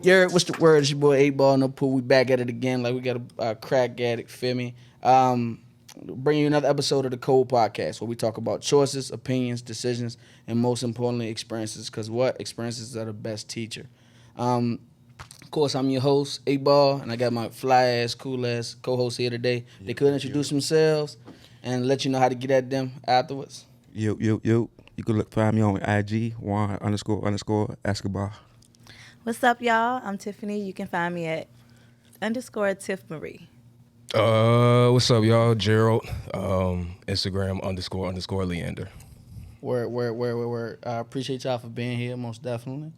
What's the word? It's your boy 8 Ball, no pool. We back at it again, like we got a crack at it, feel me? Bring you another episode of the Code Podcast where we talk about choices, opinions, decisions, and most importantly, experiences. Because what? Experiences are the best teacher. Of course, I'm your host, 8 Ball, and I got my fly-ass, cool-ass co-host here today. They could introduce themselves and let you know how to get at them afterwards. Yo. You can find me on IG, Juan__Escobar. What's up, y'all? I'm Tiffany. You can find me at _Tiff Marie. What's up, y'all? Jerald. Instagram __ Leander. Word. I appreciate y'all for being here, most definitely.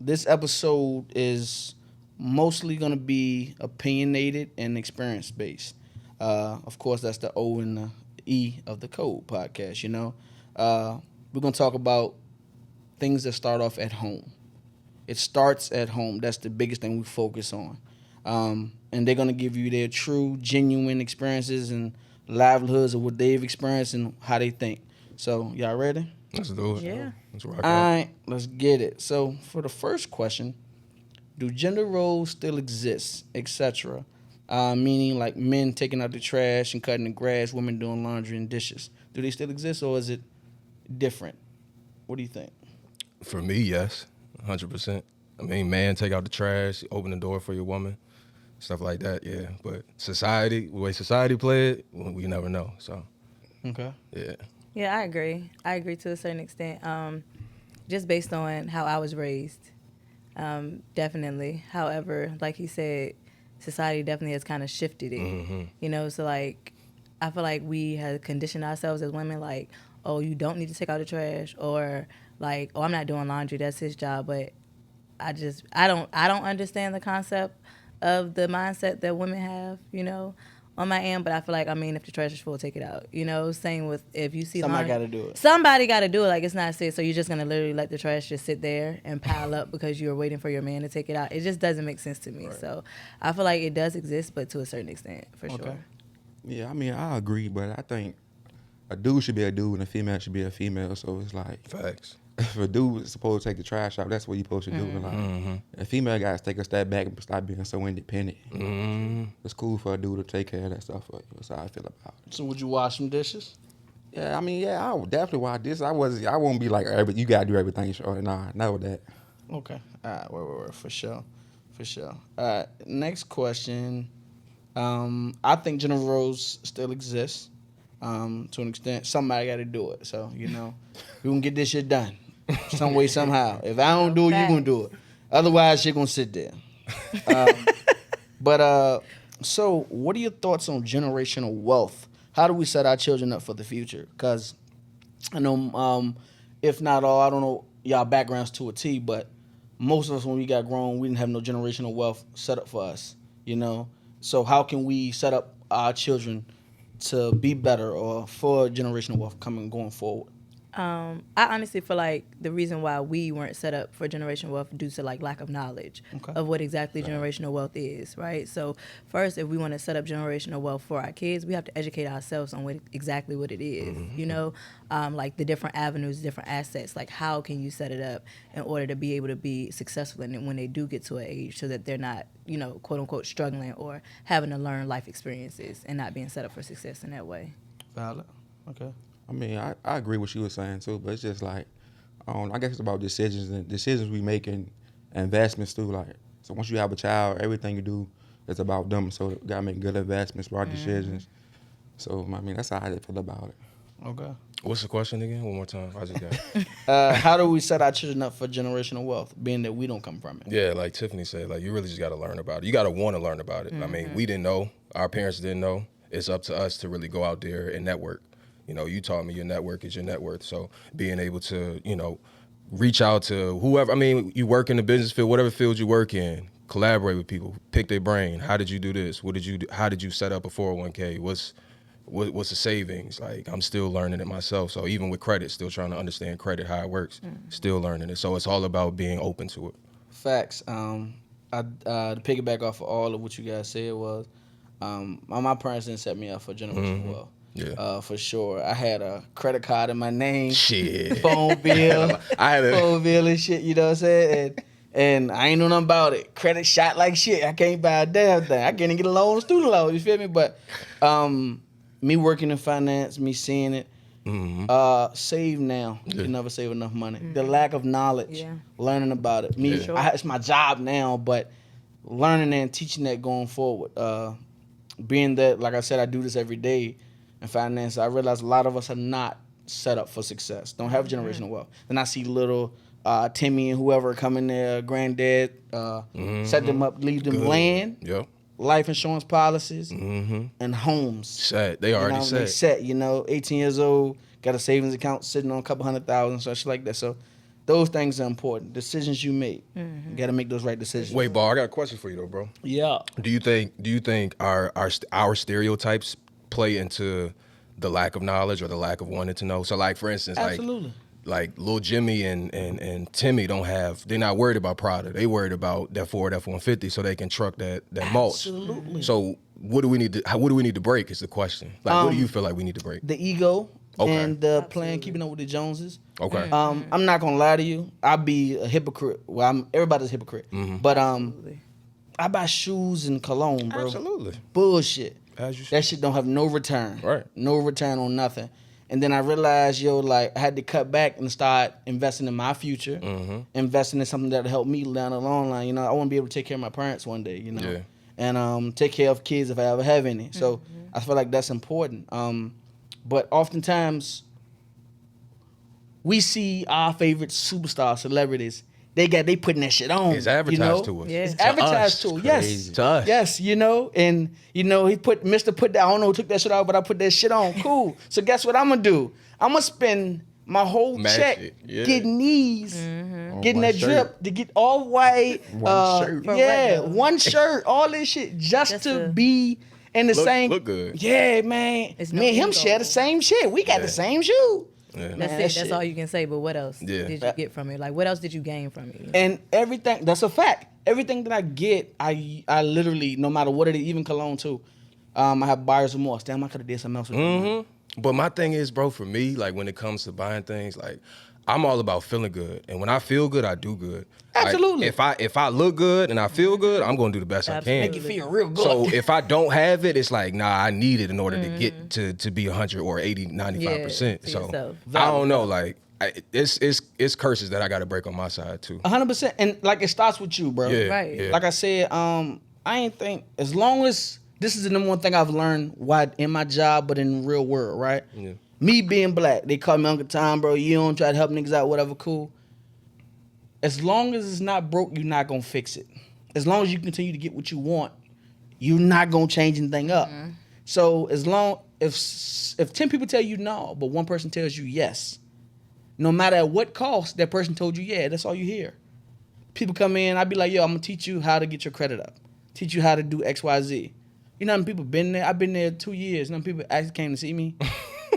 This episode is mostly going to be opinionated and experience-based. Of course, that's the O and the E of the Code Podcast, you know. We're going to talk about things that start off at home. It starts at home. That's the biggest thing we focus on. And they're going to give you their true, genuine experiences and livelihoods of what they've experienced and how they think. So, y'all ready? Let's do it. Yeah. Let's rock All right, let's get it. So, for the first question, do gender roles still exist, etc.? Meaning like men taking out the trash and cutting the grass, women doing laundry and dishes. Do they still exist or is it different? What do you think? For me, yes, 100%. I mean, man, take out the trash, open the door for your woman, stuff like that, yeah. But society, the way society play it, we never know, so. Okay. Yeah. Yeah, I agree. I agree to a certain extent. Just based on how I was raised, definitely. However, like he said, society definitely has kind of shifted it. Mm-hmm. You know, so like, I feel like we have conditioned ourselves as women, like, oh, you don't need to take out the trash, or like, oh, I'm not doing laundry, that's his job. But I don't understand the concept of the mindset that women have, you know, on my end. But I feel like, I mean, if the trash is full, take it out. You know, same with if you see Somebody laundry, got to do it. somebody got to do it. Like, it's not safe. So you're just gonna literally let the trash just sit there and pile up because you're waiting for your man to take it out. It just doesn't make sense to me. Right. So I feel like it does exist, but to a certain extent, for Okay. sure. Yeah, I mean, I agree, but I think a dude should be a dude and a female should be a female. So it's like, Facts. if a dude is supposed to take the trash out, that's what you're supposed to do. And like, Mm-hmm. a female got to take a step back and stop being so independent. Mm-hmm. It's cool for a dude to take care of that stuff for you. That's how I feel about it. So would you wash some dishes? Yeah, I mean, I would definitely watch this. I won't be like, you got to do everything, sure. Nah, not with that. Okay. All right. Word. For sure. All right. Next question. I think gender roles still exist to an extent. Somebody got to do it. So, you know, we can get this shit done some way, somehow. If I don't do it, you going to do it. Otherwise, shit going to sit there. So what are your thoughts on generational wealth? How do we set our children up for the future? Because I know, if not all, I don't know y'all backgrounds to a T, but most of us, when we got grown, we didn't have no generational wealth set up for us, you know? So how can we set up our children to be better or for generational wealth going forward? I honestly feel like the reason why we weren't set up for generational wealth due to like lack of knowledge of what exactly generational wealth is, right? So first, if we want to set up generational wealth for our kids, we have to educate ourselves on exactly what it is, you know, like the different avenues, different assets, like how can you set it up in order to be able to be successful in it when they do get to an age so that they're not, you know, quote unquote struggling or having to learn life experiences and not being set up for success in that way. Valid. Okay. I mean, I agree with what you were saying too, but it's just like, I guess it's about decisions we make and investments too. Like, so once you have a child, everything you do is about them. So you gotta make good investments, smart decisions. So I mean, that's how I feel about it. Okay. What's the question again? One more time. I just got How do we set our children up for generational wealth, being that we don't come from it? Yeah, like Tiffany said, like you really just got to learn about it. You got to want to learn about it. I mean, we didn't know. Our parents didn't know. It's up to us to really go out there and network. You know, you taught me your network is your net worth. So being able to, you know, reach out to whoever. I mean, you work in the business field, whatever field you work in, collaborate with people, pick their brain. How did you do this? What did you do? How did you set up a 401k? What's the savings? Like, I'm still learning it myself. So even with credit, still trying to understand credit, how it works, still learning it. So it's all about being open to it. Facts. To piggyback off of all of what you guys said was, my parents didn't set me up for generational wealth. Yeah. For sure. I had a credit card in my name. Shit. Phone bill. I had a phone bill and shit, you know what I'm saying? And And I ain't know nothing about it. Credit shot like shit. I can't buy a damn thing. I can't even get a loan, student loan. You feel me? But me working in finance, me seeing it, save now. You can never save enough money. The lack of knowledge, learning about it. Me, it's my job now, but learning and teaching that going forward. Being that, like I said, I do this every day in finance, I realize a lot of us are not set up for success. Don't have generational wealth. Then I see little Timmy and whoever come in there, granddad, set them up, leave them land, life insurance policies, and homes. Set. They already set. They set, 18 years old, got a savings account sitting on a couple $100,000, such like that. So those things are important. Decisions you make, you got to make those right decisions. Wait, Bar, I got a question for you though, bro. Yeah. Do you think our stereotypes play into the lack of knowledge or the lack of wanting to know? So, like for instance, Absolutely. like little Jimmy and Timmy they're not worried about Prada. They worried about that Ford F-150 so they can truck that mulch. Absolutely. So what do we need to break is the question. Like what do you feel like we need to break? The ego Okay. and the plan keeping up with the Joneses. Okay. I'm not gonna lie to you. I'll be a hypocrite. Well, everybody's a hypocrite. But I buy shoes and cologne, bro. Absolutely. Bullshit. As you should. That shit don't have no return. Right. No return on nothing. And then I realized, I had to cut back and start investing in my future, investing in something that'll help me down the long line. I want to be able to take care of my parents one day, Yeah. and take care of kids if I ever have any. So I feel like that's important. But oftentimes, we see our favorite superstar celebrities. They putting that shit on. It's advertised to us. Yeah. It's To advertised to us. Yes. Crazy. To us. Yes, and he put that, I don't know who took that shit out, but I put that shit on. Cool. So guess what I'm gonna do? I'm gonna spend my whole Match check it. Yeah. getting these, getting one that shirt. drip to get all white. One shirt. For Yeah, what, though? one shirt, all this shit just to to be in the same. Look good. Yeah, man. It's Me no and him ego. share the same shit. We got the same shoe. Yeah. Man, That's that it. shit. That's all you can say. But what else Yeah. did you get from it? Like, what else did you gain from it? And everything, that's a fact. Everything that I get, I literally, no matter what it is, even cologne too, I have buyer's remorse. Damn, I could have did something else with it. But my thing is, bro, for me, like when it comes to buying things, like I'm all about feeling good. And when I feel good, I do good. Like, Absolutely. if I look good and I feel good, I'm gonna do the best I can. Make you feel real good. So if I don't have it, it's like, nah, I need it in order to get to be 100 or 80, 95%. Yeah, to So yourself. I don't know, like it's curses that I got to break on my side too. 100%. And like it starts with you, bro. Yeah, Right. yeah. Like I said, I ain't think, as long as, this is the number one thing I've learned in my job, but in the real world, right? Yeah. Me being black, they call me Uncle Tom, bro. You don't try to help niggas out, whatever, cool. As long as it's not broke, you're not gonna fix it. As long as you continue to get what you want, you're not gonna change anything up. So as long, if 10 people tell you no, but one person tells you yes, no matter at what cost that person told you yeah, that's all you hear. People come in, I be like, yo, I'm gonna teach you how to get your credit up, teach you how to do X, Y, Z. You know how many people been there? I've been there 2 years. You know how many people actually came to see me,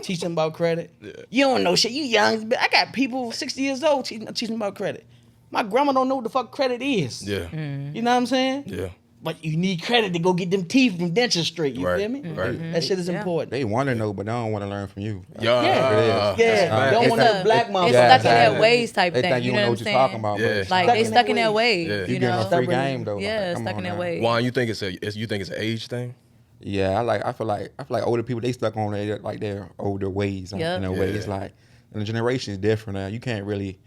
teach them about credit. Yeah. You don't know shit. You young. I got people 60 years old teaching them about credit. My grandma don't know what the fuck credit is. Yeah. You know what I'm saying? Yeah. But you need credit to go get them teeth from dentures straight. You Right, feel me? right. That shit is important. They want to know, but they don't want to learn from you. Yeah. Yeah. Don't It's want no a- black It's motherfucker. stuck in Yeah. their ways type They thing. think you You don't know know what what I'm you're saying? talking about. Yeah. But it's Like Stuck they in stuck their in their ways. ways. Yeah. You you getting a know? free game though. Yeah, Like, come stuck on in their now. ways. Juan, you think it's an age thing? Yeah, I feel like older people, they stuck on their older ways. Yep. In a way, Yeah. it's like, and the generation is different now. You can't really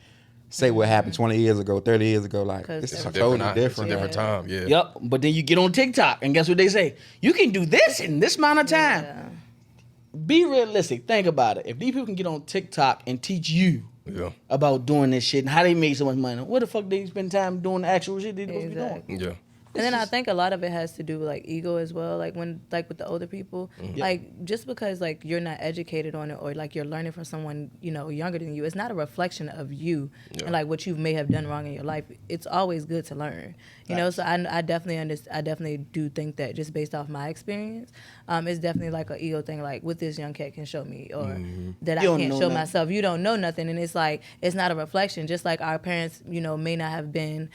say what happened 20 years ago, 30 years ago. Like 'Cause it's it's a a totally It's different. a different time. Yeah. Yep. But then you get on TikTok and guess what they say? You can do this in this amount of time. Yeah. Be realistic. Think about it. If these people can get on TikTok and teach you Yeah. about doing this shit and how they make so much money, what the fuck they spend time doing the actual shit they supposed to be doing? Exactly. Yeah. And then I think a lot of it has to do with like ego as well. Like with the older people, like just because like you're not educated on it or like you're learning from someone younger than you, it's not a reflection of you and like what you may have done wrong in your life. It's always good to learn, you know. So I definitely do think that just based off my experience, it's definitely like an ego thing. Like what this young cat can show me or that You I don't can't know show nothing. myself. You don't know nothing, and it's like it's not a reflection. Just like our parents, may not have been.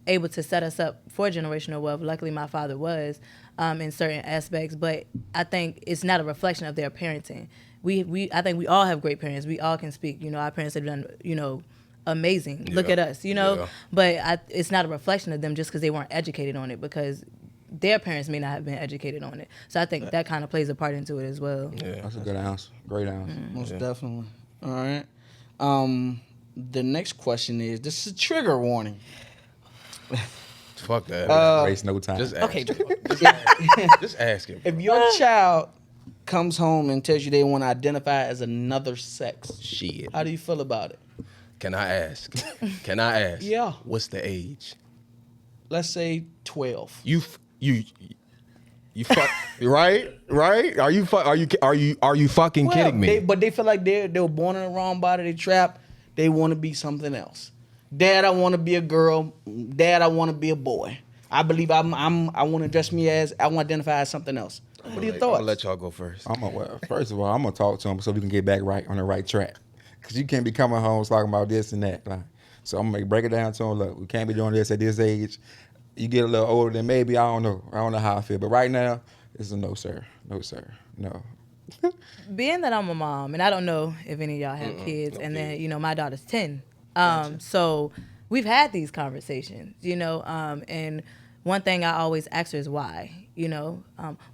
Able to set us up for generational wealth. Luckily, my father was in certain aspects, but I think it's not a reflection of their parenting. I think we all have great parents. We all can speak. Our parents have done amazing. Look at us, you know. Yeah. But it's not a reflection of them just because they weren't educated on it, because their parents may not have been educated on it. So I think that kind of plays a part into it as well. Yeah. That's a good answer. Great answer. Most definitely. All right. The next question is, this is a trigger warning. Fuck that. Waste no time. Just ask Okay. him. Just ask him. If your child comes home and tells you they want to identify as another sex, Shit. how do you feel about it? Can I ask? Can I ask? Yeah. What's the age? Let's say 12. You fuck right? Are you fucking kidding me? But they feel like they were born in the wrong body. They trapped. They want to be something else. Dad, I want to be a girl. Dad, I want to be a boy. I believe I want to dress me as, I want to identify as something else. What are your I'm thoughts? gonna let y'all go first. First of all, I'm gonna talk to him so we can get back right on the right track. Cause you can't be coming home talking about this and that. Like, so I'm gonna break it down to him. Look, we can't be doing this at this age. You get a little older, then maybe I don't know how I feel. But right now, it's a no, sir. No, sir. No. Being that I'm a mom, and I don't know if any of y'all have kids, and then, you know, my daughter's 10. So we've had these conversations, you know, and one thing I always ask her is why, you know,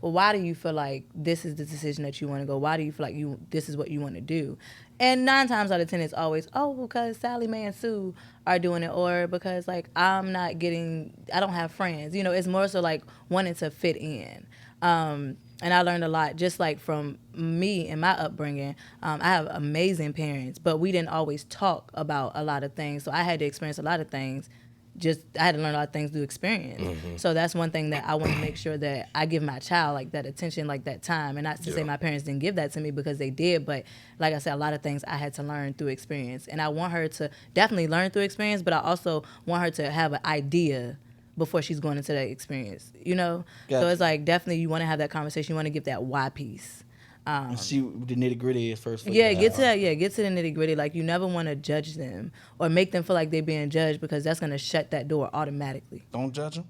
well, why do you feel like this is the decision that you want to go? Why do you feel like this is what you want to do? And 9 times out of 10, it's always, because Sally Mae and Sue are doing it, or because, like, I don't have friends. You know, it's more so like wanting to fit in. And I learned a lot just like from me and my upbringing. I have amazing parents, but we didn't always talk about a lot of things. So I had to experience a lot of things. I had to learn a lot of things through experience. So that's one thing that I want to make sure that I give my child, like, that attention, like that time. And not to say my parents didn't give that to me, because they did. But like I said, a lot of things I had to learn through experience. And I want her to definitely learn through experience, but I also want her to have an idea before she's going into that experience, you know? Gotcha. So it's like, definitely you want to have that conversation. You want to give that why piece. See what the nitty gritty is first. Yeah, get to that. Yeah, get to the nitty gritty. Like, you never want to judge them or make them feel like they're being judged, because that's going to shut that door automatically. Don't judge them.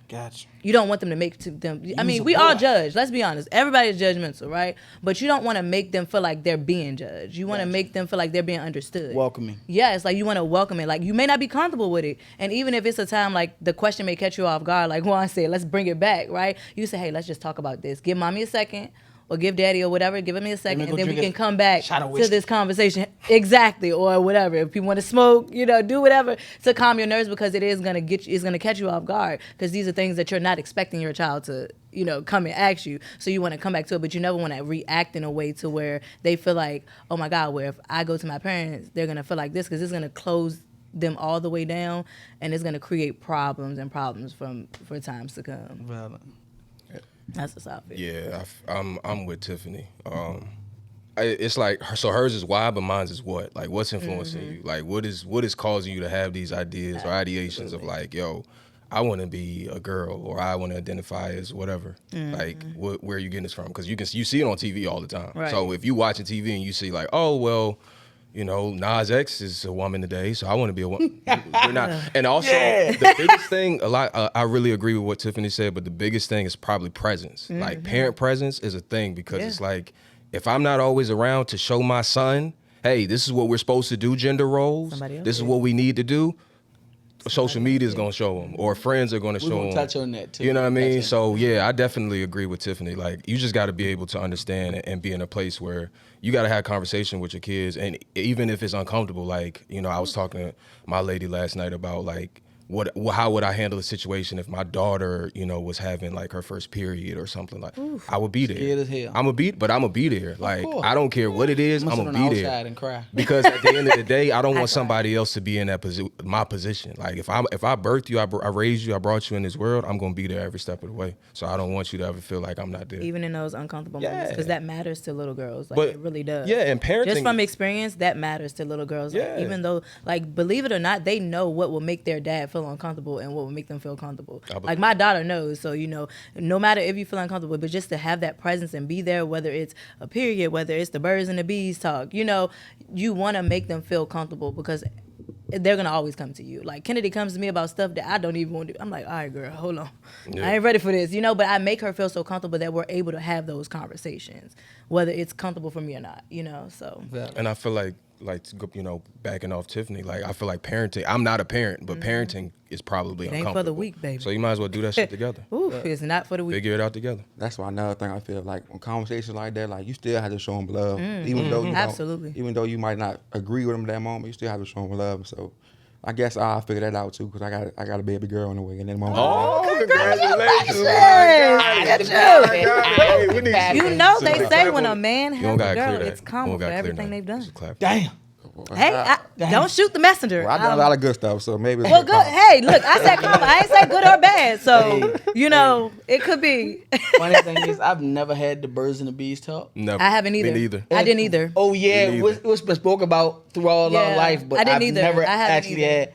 Gotcha. You don't want them to make them. I mean, a we all boy. judge. Let's be honest. Everybody's judgmental, right? But you don't want to make them feel like they're being judged. You want to make them feel like they're being understood. Welcoming. Yeah, it's like you want to welcome it. Like, you may not be comfortable with it. And even if it's a time like the question may catch you off guard, like Juan said, let's bring it back, right? You say, hey, let's just talk about this. Give mommy a second, or give daddy or whatever, give me a second, and then we can come back to this conversation. Exactly, or whatever. If people want to smoke, you know, do whatever to calm your nerves, because it is gonna it's gonna catch you off guard, because these are things that you're not expecting your child to, you know, come and ask you. So you want to come back to it, but you never want to react in a way to where they feel like, oh my God, where if I go to my parents, they're gonna feel like this, because it's gonna close them all the way down, and it's gonna create problems for times to come. Valid. That's the South. Yeah, I'm with Tiffany. It's like, so hers is why, but mine's is what? Like, what's influencing you? Like, what is causing you to have these ideas or ideations of like, yo, I want to be a girl, or I want to identify as whatever. Like, where are you getting this from? Because you see it on TV all the time. Right. So if you watching TV and you see like, oh well, you know, Nas X is a woman today, so I want to be a woman. We're not. And also, the biggest thing, I really agree with what Tiffany said, but the biggest thing is probably presence. Like, parent presence is a thing, because it's like, if I'm not always around to show my son, hey, this is what we're supposed to do, gender roles, this is what we need to do, social media is going to show them, or friends are going to show them. We're going to touch on that too. You know what I mean? So, yeah, I definitely agree with Tiffany. Like, you just got to be able to understand and be in a place where you got to have a conversation with your kids. And even if it's uncomfortable, like, you know, I was talking to my lady last night about, like, how would I handle the situation if my daughter, you know, was having like her first period or something? Like, I would be there. Scared as hell. I'm gonna be there. Like, I don't care what it is, I'm gonna be there. Outside and cry. Because at the end of the day, I don't want somebody else to be in that my position. Like, if I birthed you, I raised you, I brought you in this world, I'm gonna be there every step of the way. So I don't want you to ever feel like I'm not there. Even in those uncomfortable moments, because that matters to little girls. Like, But, it really does. yeah, and parenting, just from experience, that matters to little girls. Like, even though, like, believe it or not, they know what will make their dad feel uncomfortable and what will make them feel comfortable. Like, my daughter knows. So, you know, no matter if you feel uncomfortable, but just to have that presence and be there, whether it's a period, whether it's the birds and the bees talk, you know, you want to make them feel comfortable, because they're going to always come to you. Like, Kennedy comes to me about stuff that I don't even want to do. I'm like, all right, girl, hold on. I ain't ready for this, you know, but I make her feel so comfortable that we're able to have those conversations, whether it's comfortable for me or not, you know, so. And I feel like backing off Tiffany. Like I feel like parenting. I'm not a parent, but parenting is probably It ain't uncomfortable. for the weak, baby. So you might as well do that shit together. Ooh, it's not for the weak. Figure it out together. That's why another thing I feel like when conversations like that, like you still have to show them love, even though you Absolutely. even though you might not agree with them at that moment, you still have to show them love. So I guess I'll figure that out too, because I got a baby girl on the way in that moment. Oh, congratulations! Hey, we need you know they say clap when on a man You don't has a gotta girl, clear that. it's karma You don't for gotta clear everything that. they've done. Just clap. Damn. Hey, don't shoot the messenger. Well, I done a lot of good stuff, so maybe. Well, good. Hey, look, I said karma. I ain't say good or bad. So, it could be. Funny thing is, I've never had the birds and the bees talk. Never. I haven't either. Me neither. I didn't either. Oh yeah, Me it was been spoke about through all our Yeah, life, but I didn't I've either. never I haven't actually either.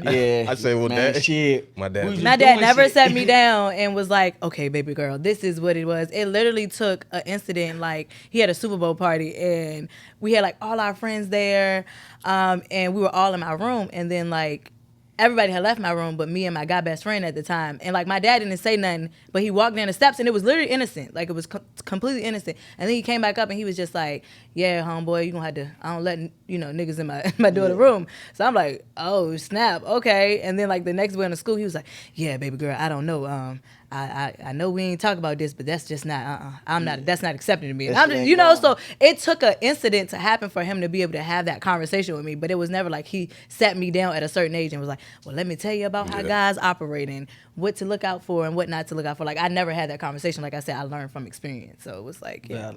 had. Yeah, I said, well, man, Dad- shit. My dad- We was My just dad doing never shit. sat me down and was like, okay, baby girl, this is what it was. It literally took an incident. Like, he had a Super Bowl party and we had like all our friends there. And we were all in my room. And then like everybody had left my room but me and my guy best friend at the time. And like my dad didn't say nothing, but he walked down the steps and it was literally innocent. Like it was completely innocent. And then he came back up and he was just like, yeah, homeboy, you gonna have to, I don't let, niggas in my daughter's room. So I'm like, oh, snap, okay. And then like the next day in the school, he was like, yeah, baby girl, I don't know. I know we ain't talk about this, but that's just not, that's not accepting to me. And I'm just, so it took an incident to happen for him to be able to have that conversation with me, but it was never like he sat me down at a certain age and was like, well, let me tell you about how guys operate and what to look out for and what not to look out for. Like, I never had that conversation. Like I said, I learned from experience. So it was like, Yeah,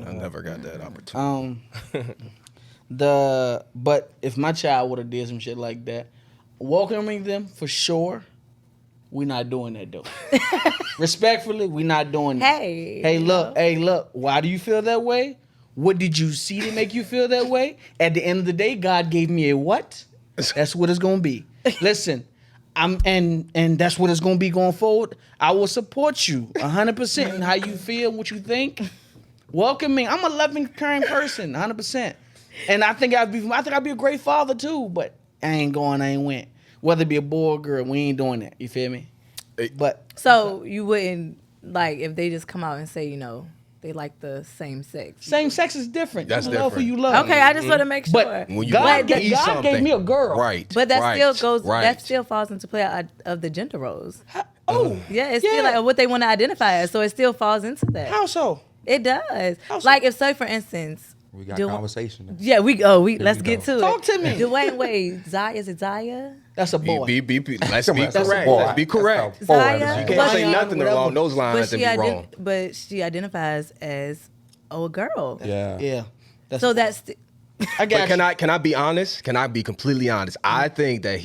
I never got that opportunity. But if my child would have did some shit like that, welcoming them for sure. We not doing that though. Respectfully, we not doing that. Hey, look. Why do you feel that way? What did you see to make you feel that way? At the end of the day, God gave me a what? That's what it's gonna be. Listen, and that's what it's gonna be going forward. I will support you 100% in how you feel, what you think. Welcoming. I'm a loving, caring person, 100%. And I think I'd be a great father too. But I ain't went. Whether it be a boy or girl, we ain't doing that. You feel me? But so you wouldn't like if they just come out and say, they like the same sex. Same sex is different. That's you love who different. you love. Okay, I just want to make sure. But When you God be gave something, me a girl. Right. But that right, still goes. right. That still falls into play of the gender roles. Oh, Yeah, it's still like what they want to identify as. So it still falls into that. how so? It does. How so? Like if, say, for instance, We got Do- conversation. yeah, let's get to it. Talk to me. Dwayne Wade, is it Zaya? That's a boy. Let's be That's a correct. boy. Let's be correct. That's a boy. Zaya? You can't But say she- nothing along those lines and be wrong. But she identifies as a girl. Yeah. Yeah. So that's I got But can I be honest? Can I be completely honest? I think that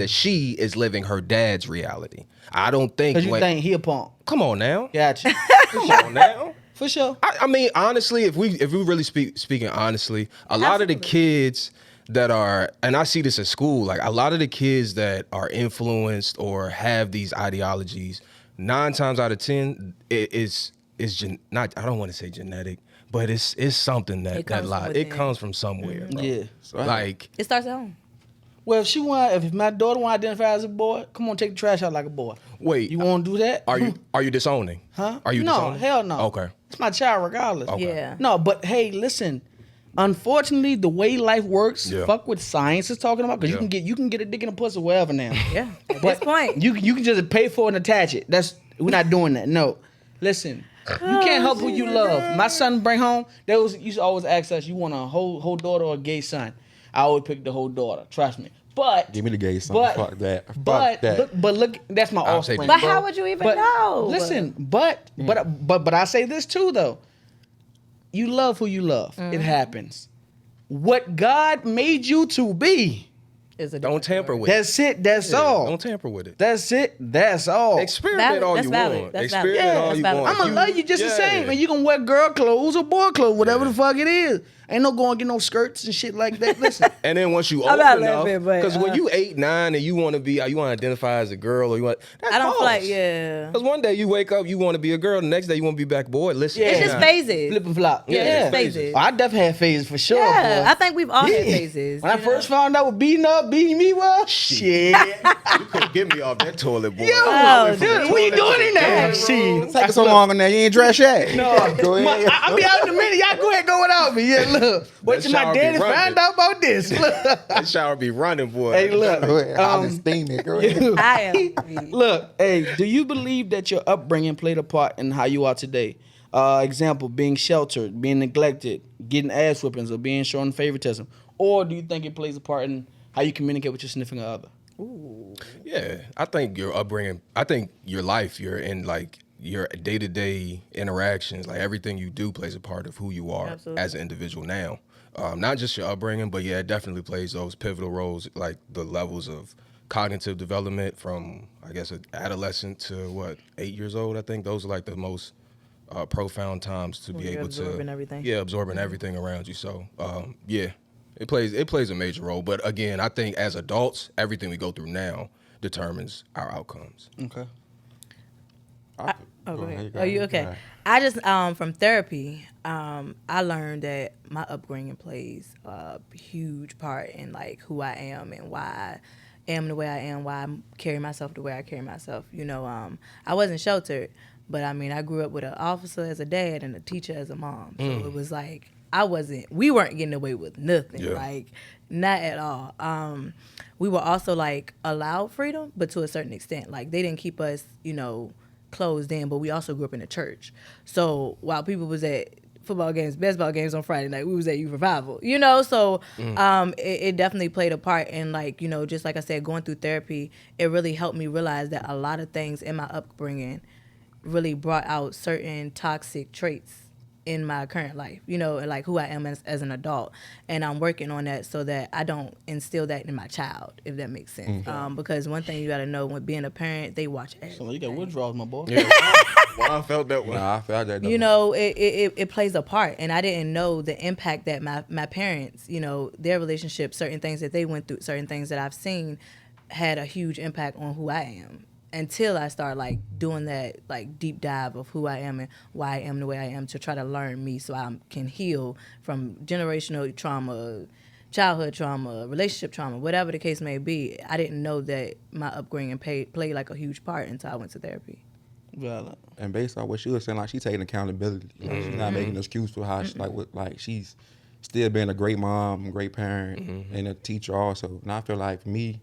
she is living her dad's reality. I don't think. because you think he a punk. Come on now. Gotcha. Come on now. For sure. I mean, honestly, if we really speaking honestly, a lot of the kids that are, and I see this at school, like a lot of the kids that are influenced or have these ideologies, 9 times out of 10, is not. I don't want to say genetic, but it's something that it comes from somewhere. Bro. Yeah. Like it starts at home. Well, if my daughter want to identify as a boy, come on, take the trash out like a boy. wait, You want to do that? are you disowning? Huh? Are you no, disowning? hell no. Okay. It's my child regardless. Okay. Yeah. No, but hey, listen. Unfortunately, the way life works, Yeah. fuck what science is talking about, because Yeah. you can get a dick in a pussy wherever now. Yeah. At But this point. you can just pay for it and attach it. We're not doing that. No. Listen, you can't help who you love. My son bring home, used to always ask us, you want a whole daughter or a gay son? I always pick the whole daughter. Trust me. But Give me the gay son. But, Fuck that. Fuck But that. look, that's my I'll take offspring. But bro. how would you even But know? Listen, but I say this too though. You love who you love. It happens. What God made you to be. Is a Don't tamper with it. That's it. That's Yeah, all. Don't tamper with it. That's it. That's all. Experiment Valid. all That's you valid. want. That's Experiment valid. all That's you valid. want. I'm gonna love you just the same, Yeah. and you can wear girl clothes or boy clothes, whatever the fuck it is. Ain't no going to get no skirts and shit like that. Listen, And then once you I'm old not enough, laughing, but, because when you 8, 9, and you want to identify as a girl, or you want, that's I don't feel like, false. yeah. Because one day you wake up, you want to be a girl. The next day you want to be back boy. Listen, It's Yeah. just phases. flip and flop. Yeah, Yeah, it's phases. I definitely had phases for sure. Yeah, boy. I think we've all had Yeah. phases. When I first found out what beating me was, shit. you couldn't get me off that toilet, boy. Oh, Dude, what you doing in there? Shit. Take so long in there. You ain't dressed yet. No, Go ahead. I'll be out in a minute. Y'all go ahead, go without me. Yeah, look. Wait till my shower be daddy running. find out about this. That shower be running, boy. Hey, look. I'm steaming, girl. I am. Look, hey, do you believe that your upbringing played a part in how you are today? Example, being sheltered, being neglected, getting ass whippings, or being shown favoritism? Or do you think it plays a part in how you communicate with your significant other? Yeah, I think your upbringing, I think your life, you're in like your day-to-day interactions, like everything you do plays a part of who you are Absolutely. as an individual now. Not just your upbringing, but yeah, it definitely plays those pivotal roles, like the levels of cognitive development from, I guess, an adolescent to 8 years old. I think those are like the most profound times to be You're able absorbing to, everything. yeah, absorbing everything around you. So, yeah, it plays a major role. But again, I think as adults, everything we go through now determines our outcomes. Okay. Oh, go ahead. ahead, Are you go okay? ahead. I just from therapy, I learned that my upbringing plays a huge part in like who I am and why I am the way I am, why I carry myself the way I carry myself. You know, I wasn't sheltered, but I mean, I grew up with an officer as a dad and a teacher as a mom. So it was like we weren't getting away with nothing, Yeah. like not at all. We were also like allowed freedom, but to a certain extent. Like they didn't keep us, you know, closed in, but we also grew up in a church. So while people was at football games, baseball games on Friday night, we was at youth revival, you know? So it definitely played a part in like, you know, just like I said, going through therapy, it really helped me realize that a lot of things in my upbringing really brought out certain toxic traits in my current life, you know, and like who I am as an adult. And I'm working on that so that I don't instill that in my child, if that makes sense. Because one thing you got to know when being a parent, they watch everything. So you got withdrawals, my boy. Yeah, well, I felt that way. Nah, I felt that. You know, it plays a part. And I didn't know the impact that my parents, you know, their relationship, certain things that they went through, certain things that I've seen had a huge impact on who I am. Until I start like doing that like deep dive of who I am and why I am the way I am to try to learn me so I can heal from generational trauma, childhood trauma, relationship trauma, whatever the case may be. I didn't know that my upbringing played like a huge part until I went to therapy. Well, And based on what she was saying, like she's taking accountability. Like, she's not making an excuse for how she, like she's still being a great mom, great parent, and a teacher also. And I feel like for me,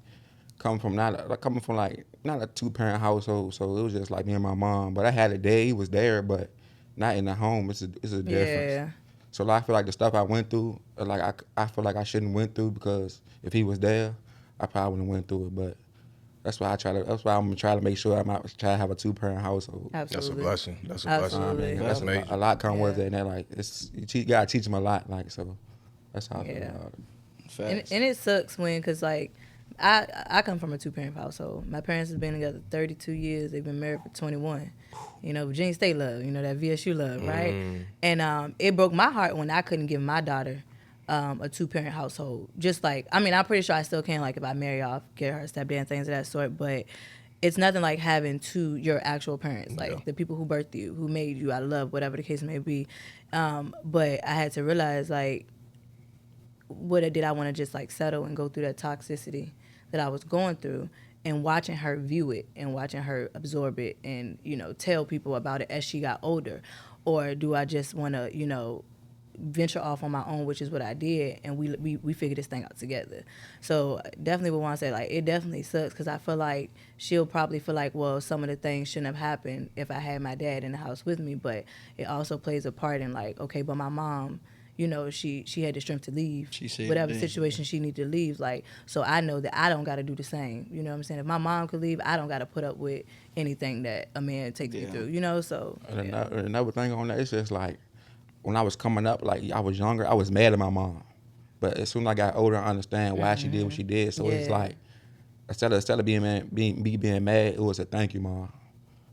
coming from not a 2-parent household, so it was just like me and my mom. But I had a dad, he was there, but not in the home. It's a difference. Yeah. So like, I feel like the stuff I went through, like I feel like I shouldn't went through because if he was there, I probably wouldn't went through it. But that's why I'm gonna try to make sure I'm out try to have a 2-parent household. That's a Absolutely. blessing. That's a Absolutely. blessing. Yeah, That's a major. lot come with Yeah. it, and that like you gotta teach them a lot. Like so, that's how I feel Yeah. about it. facts. And it sucks when, cause like, I come from a 2-parent household. My parents have been together 32 years. They've been married for 21. You know, Virginia State love, you know, that VSU love, right? And it broke my heart when I couldn't give my daughter a 2-parent household. Just like, I mean, I'm pretty sure I still can, like, if I marry off, get her a stepdad and things of that sort, but it's nothing like having your actual parents, like the people who birthed you, who made you out of love, whatever the case may be. But I had to realize, like, did I want to just, like, settle and go through that toxicity that I was going through, and watching her view it and watching her absorb it and, you know, tell people about it as she got older? Or do I just want to, you know, venture off on my own, which is what I did, and we figured this thing out together. So definitely would want to say, like, it definitely sucks because I feel like she'll probably feel like, well, some of the things shouldn't have happened if I had my dad in the house with me, but it also plays a part in, like, okay, but my mom, you know, she had the strength to leave. She said whatever it. situation she needed to leave. Like, so I know that I don't got to do the same. You know what I'm saying? If my mom could leave, I don't got to put up with anything that a man takes me through. You know, so And another thing on that, it's just like when I was coming up, like I was younger, I was mad at my mom. But as soon as I got older, I understand why she did what she did. So it's Yeah. like instead of being mad, it was a thank you, mom,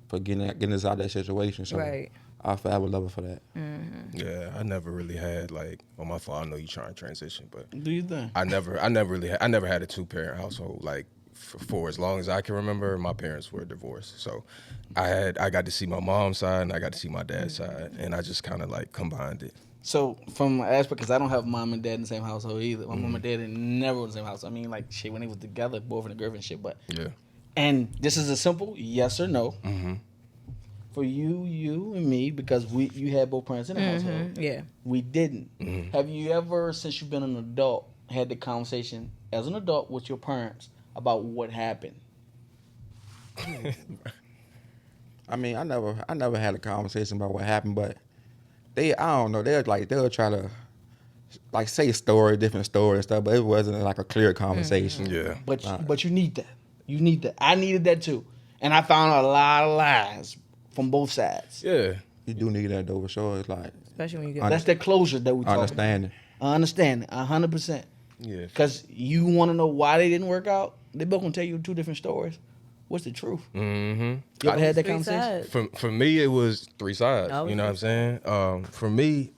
for getting us out of that situation. So Right. I forever love her for that. Yeah, I never really had like, well, my fault. I know you trying to transition, but Do you think? I never had a 2-parent household. Like for as long as I can remember, my parents were divorced. So I got to see my mom's side and I got to see my dad's side, and I just kind of like combined it. So from an aspect, because I don't have mom and dad in the same household either. My mom and dad never in the same house. I mean, like, shit, when they was together, boyfriend and girlfriend shit. But Yeah. and this is a simple yes or no. for you and me, because you had both parents in the household. Yeah. We didn't. Have you ever, since you've been an adult, had the conversation as an adult with your parents about what happened? I mean, I never had a conversation about what happened, but I don't know, they'll try to like say different story and stuff, but it wasn't like a clear conversation. Yeah. But you need that. You need that. I needed that too, and I found a lot of lies from both sides. Yeah. You do need that though, for sure. It's like Especially when you get That's the closure that we talk about. understanding. Understanding, 100%. Yeah. Because you want to know why they didn't work out. They both gonna tell you two different stories. What's the truth? Mm-hmm. You ever had that Three conversation? sides. For me, it was three sides. Oh, You know what I'm saying? For me,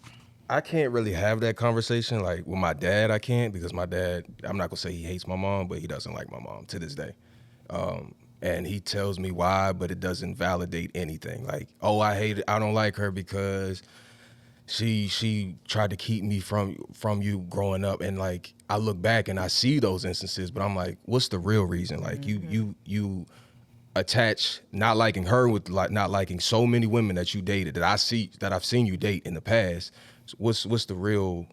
I can't really have that conversation. Like with my dad, I can't, because my dad, I'm not gonna say he hates my mom, but he doesn't like my mom to this day. And he tells me why, but it doesn't validate anything. Like, oh, I don't like her because she tried to keep me from you growing up. And like, I look back and I see those instances, but I'm like, what's the real reason? Like, you attach not liking her with like not liking so many women that you dated, that I've seen you date in the past. What's the real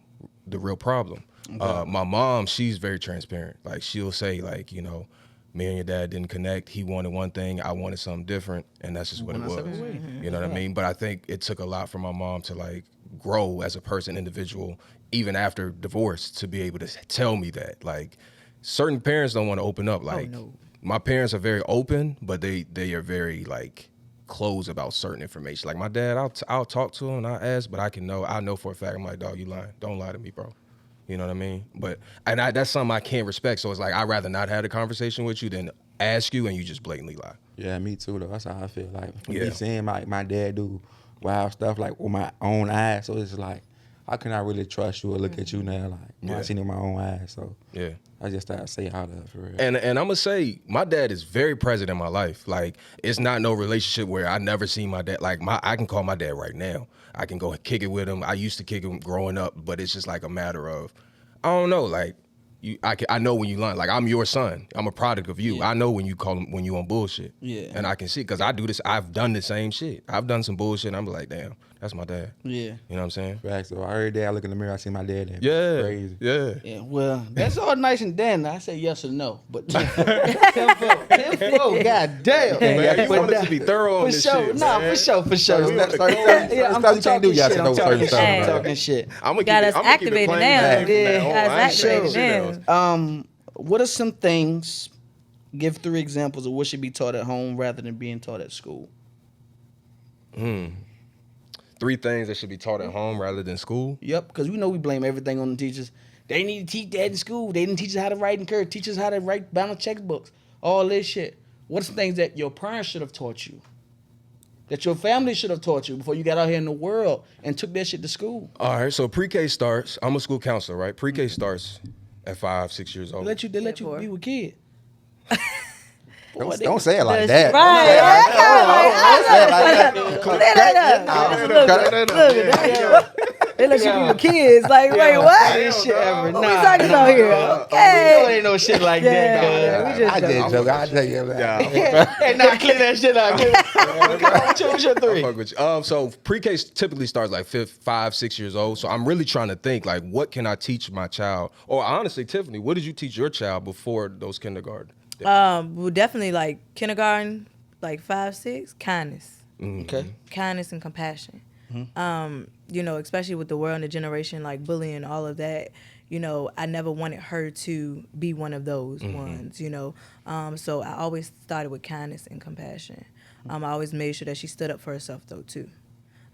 problem? Okay. My mom, she's very transparent. Like, she'll say, like, you know, me and your dad didn't connect. He wanted one thing, I wanted something different, and that's just what it was. You know what I mean? But I think it took a lot for my mom to like grow as a person, individual, even after divorce, to be able to tell me that. Like, certain parents don't want to open up. Like, my parents are very open, but they are very like closed about certain information. Like my dad, I'll talk to him and I ask, but I know for a fact, I'm like, dog, you lying. Don't lie to me, bro. You know what I mean? But that's something I can't respect. So it's like, I'd rather not have a conversation with you than ask you and you just blatantly lie. Yeah, me too though. That's how I feel. Like Yeah. me seeing my dad do wild stuff like with my own eyes. So it's like, how can I really trust you or look at you now? Like, when I seen it with my own eyes. So yeah, I just started to say how to, for real. And I'm gonna say, my dad is very present in my life. Like, it's not no relationship where I never seen my dad. Like, I can call my dad right now. I can go kick it with him. I used to kick him growing up, but it's just like a matter of, I don't know, like, I know when you lying. Like, I'm your son. I'm a product of you. Yeah. I know when you call him, when you on bullshit. Yeah. And I can see, because I do this. I've done the same shit. I've done some bullshit, and I'm like, damn, that's my dad. Yeah. You know what I'm saying? Right, so every day I look in the mirror, I see my dad. And Yeah. crazy. Yeah. Yeah, well, that's all nice and dandy. I say yes or no, but 10-4, god damn. Man, you But want us to be thorough on for this sure, shit, nah, man. for sure. Certain stuff I'm you can't do, you have to know certain stuff. Hey. I'm talking shit. I'm gonna Got us keep it activated plain now. Jane from Yeah. that on. Got us I ain't saying activated shit now. else. What are some things? Give 3 examples of what should be taught at home rather than being taught at school. 3 things that should be taught at home rather than school. Yep, because we know we blame everything on the teachers. They need to teach that in school. They didn't teach us how to write and curve. Teach us how to write balance checkbooks. All this shit. What are some things that your parents should have taught you? That your family should have taught you before you got out here in the world and took that shit to school? All right, so pre-K starts. I'm a school counselor, right? Pre-K starts at 5, 6 years old. They let you be with kids. Don't say it like that. They let you be with kids. Like, wait, what? Ain't shit ever. What we talking about here? No, Okay. ain't no shit like Yeah, that. we just I did joke. I tell you. Hey, nah, clear that shit out. What's your 3? Fuck with you. So pre-K typically starts like 5, 6 years old. So I'm really trying to think, like, what can I teach my child? Or honestly, Tiffany, what did you teach your child before those kindergarten? Well, definitely like kindergarten, like 5, 6, kindness. Okay. Kindness and compassion. You know, especially with the world and the generation, like bullying, all of that, you know, I never wanted her to be one of those ones, you know. So I always started with kindness and compassion. I always made sure that she stood up for herself, though, too.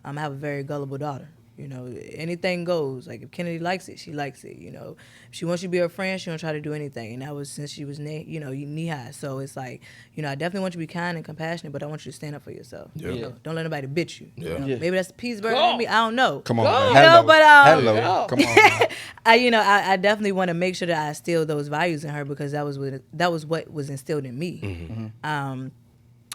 I have a very gullible daughter. You know, anything goes. Like, if Kennedy likes it, she likes it, you know. If she wants you to be her friend, she don't try to do anything. And that was since she was, knee-high. So it's like, you know, I definitely want you to be kind and compassionate, but I want you to stand up for yourself. Yeah. You know, don't let nobody bitch you. Yeah. You know? Yeah. Maybe that's the Peaceburger in me. I don't know. Come on, Go. man. You know, but, Hello. Come on, man. I definitely want to make sure that I instill those values in her because that was what was instilled in me.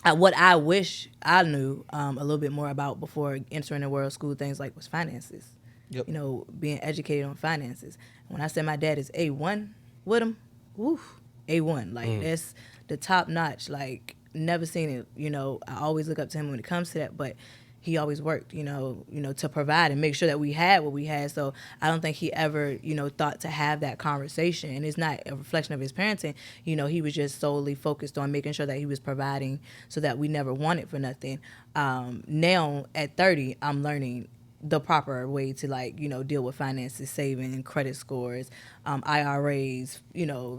What I wish I knew a little bit more about before entering the world school things like was finances. Yep. You know, being educated on finances. When I said my dad is A1 with him, woof, A1. Like, that's the top notch. Like, never seen it. You know, I always look up to him when it comes to that, but he always worked, to provide and make sure that we had what we had. So I don't think he ever, thought to have that conversation. And it's not a reflection of his parenting. He was just solely focused on making sure that he was providing so that we never wanted for nothing. Now at 30, I'm learning the proper way to deal with finances, saving, credit scores, IRAs,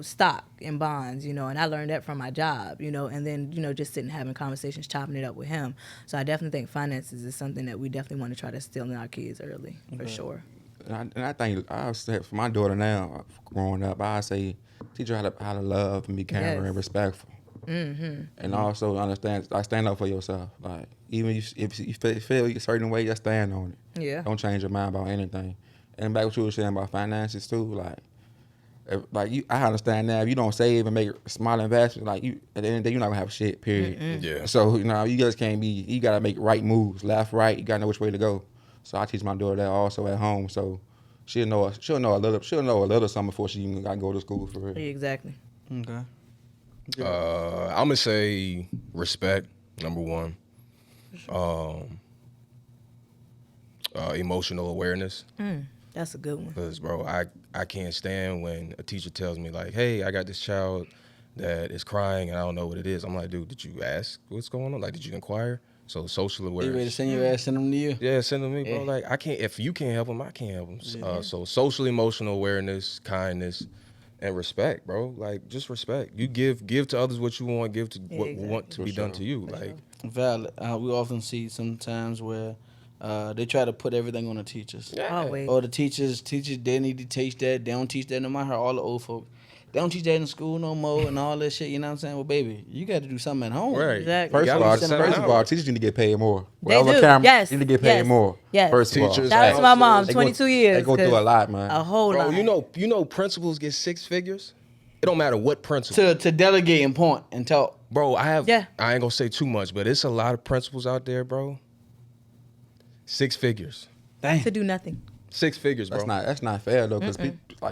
stock and bonds, and I learned that from my job, and then, just sitting having conversations, chopping it up with him. So I definitely think finances is something that we definitely want to try to instill in our kids early, for sure. And I think I say for my daughter now, growing up, I say teach her how to love and be caring and respectful. Mm-hmm. And also understand, stand up for yourself. Like even if you feel a certain way, just stand on it. Yeah. Don't change your mind about anything. And back what you were saying about finances too, I understand now. If you don't save and make small investments, at the end of the day, you're not gonna have shit. Period. Mm-mm. Yeah. So you just can't be. You gotta make right moves, left, right. You gotta know which way to go. So I teach my daughter that also at home. So she'll know a little something before she even gotta go to school for real. Exactly. Okay. I'm gonna say respect, number one. Emotional awareness. That's a good one. Because, bro, I can't stand when a teacher tells me, like, hey, I got this child that is crying and I don't know what it is. I'm like, dude, did you ask what's going on? Like, did you inquire? So social You ready to awareness. send your ass, send them to you? Yeah, send them to me, bro. Yeah. Like, I can't, if you can't help them, I can't help them. So social emotional awareness, kindness, and respect, bro. Like, just respect. You give to others what you want, give to what exactly. want to be done to you. Like, Valid. We often see sometimes where they try to put everything on the teachers. yeah. Always. Or the teachers, they need to teach that. They don't teach that no matter all the old folks. They don't teach that in school no more and all that shit, you know what I'm saying? Well, baby, you got to do something at home. Right. Exactly. First gotta of be all, teachers need to get paid more. They Without do. camera, Yes. need to get paid Yes. more. Yes. First of all, Teachers, Shout out to my mom, They 22 years. They go through a 'cause lot, man. A whole Bro, lot. you know principals get 6 figures? It don't matter what principal. To delegate and point and talk. Bro, I ain't gonna say too much, but it's a lot of principals out there, bro. 6 figures. Dang. To do nothing. 6 figures, bro. That's not fair though, because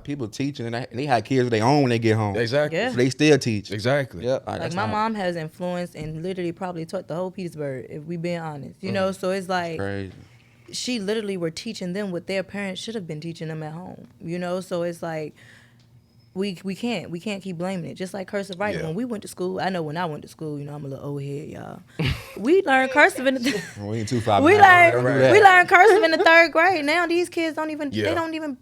people teaching and they have kids of their own when they get home. Exactly. Yeah. So they still teach. Exactly. Yep. Like my mom has influenced and literally probably taught the whole Petersburg, if we being honest. So it's like Crazy. she literally were teaching them what their parents should have been teaching them at home. So it's like we can't keep blaming it. Just like cursive writing. Yeah. When we went to school, I know when I went to school, I'm a little old head, y'all. We learned cursive in the We ain't too far we behind. learned Don't do that. we learned cursive in the 3rd grade. Now these kids don't even Yeah.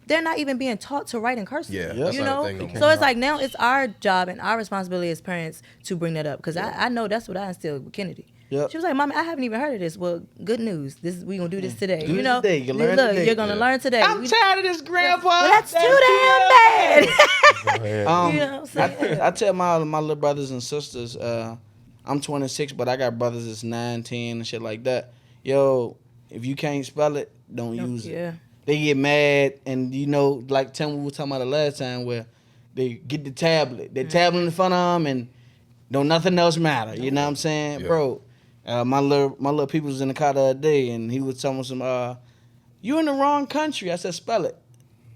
they're not even being taught to write in cursive. Yeah, that's not a thing no more. So it's like now it's our job and our responsibility as parents to bring that up, because I know that's what I instilled with Kennedy. Yep. She was like, "Mommy, I haven't even heard of this." Well, good news. We gonna do this today. Do this today. You learn look, today. you're gonna learn today. I'm tired of this, Grandpa. Well, that's too damn bad. Go ahead. You know what I'm saying? I tell my little brothers and sisters, I'm 26, but I got brothers that's 9, 10, and shit like that. Yo, if you can't spell it, don't use it. Yeah. They get mad, and like Tim, we were talking about the last time, where they get the tablet. The tablet in front of them, and don't nothing else matter. You know what I'm saying? Yeah. Bro, my little people was in the car the other day, and he was telling some, you in the wrong country. I said, spell it.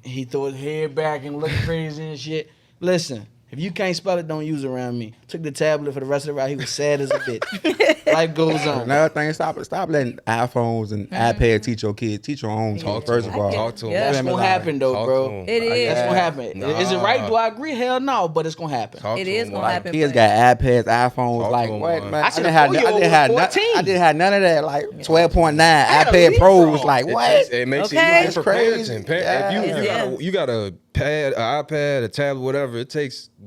He threw his head back and looked crazy and shit. Listen, if you can't spell it, don't use it around me. Took the tablet for the rest of the ride. He was sad as a bitch. Life goes on. Another thing, stop letting iPhones and iPads teach your kids. Teach your own. Talk to First them. of all, Talk to them. Yeah. That's gonna happen though, Talk bro. to 'em. It is. That's gonna happen. Is it right? Do I agree? Hell no, but it's gonna happen. Talk It to is them, gonna like, happen. kids but- got iPads, iPhones. Talk Like to 'em, what, man. man? I seen a 4-year-old didn't have 14. I didn't have none of that. Like 12.9 had a iPad Pros. leapfrog. Like what? It makes Okay. it easy for That's parenting. crazy. If you got a pad, an iPad, a tablet, whatever,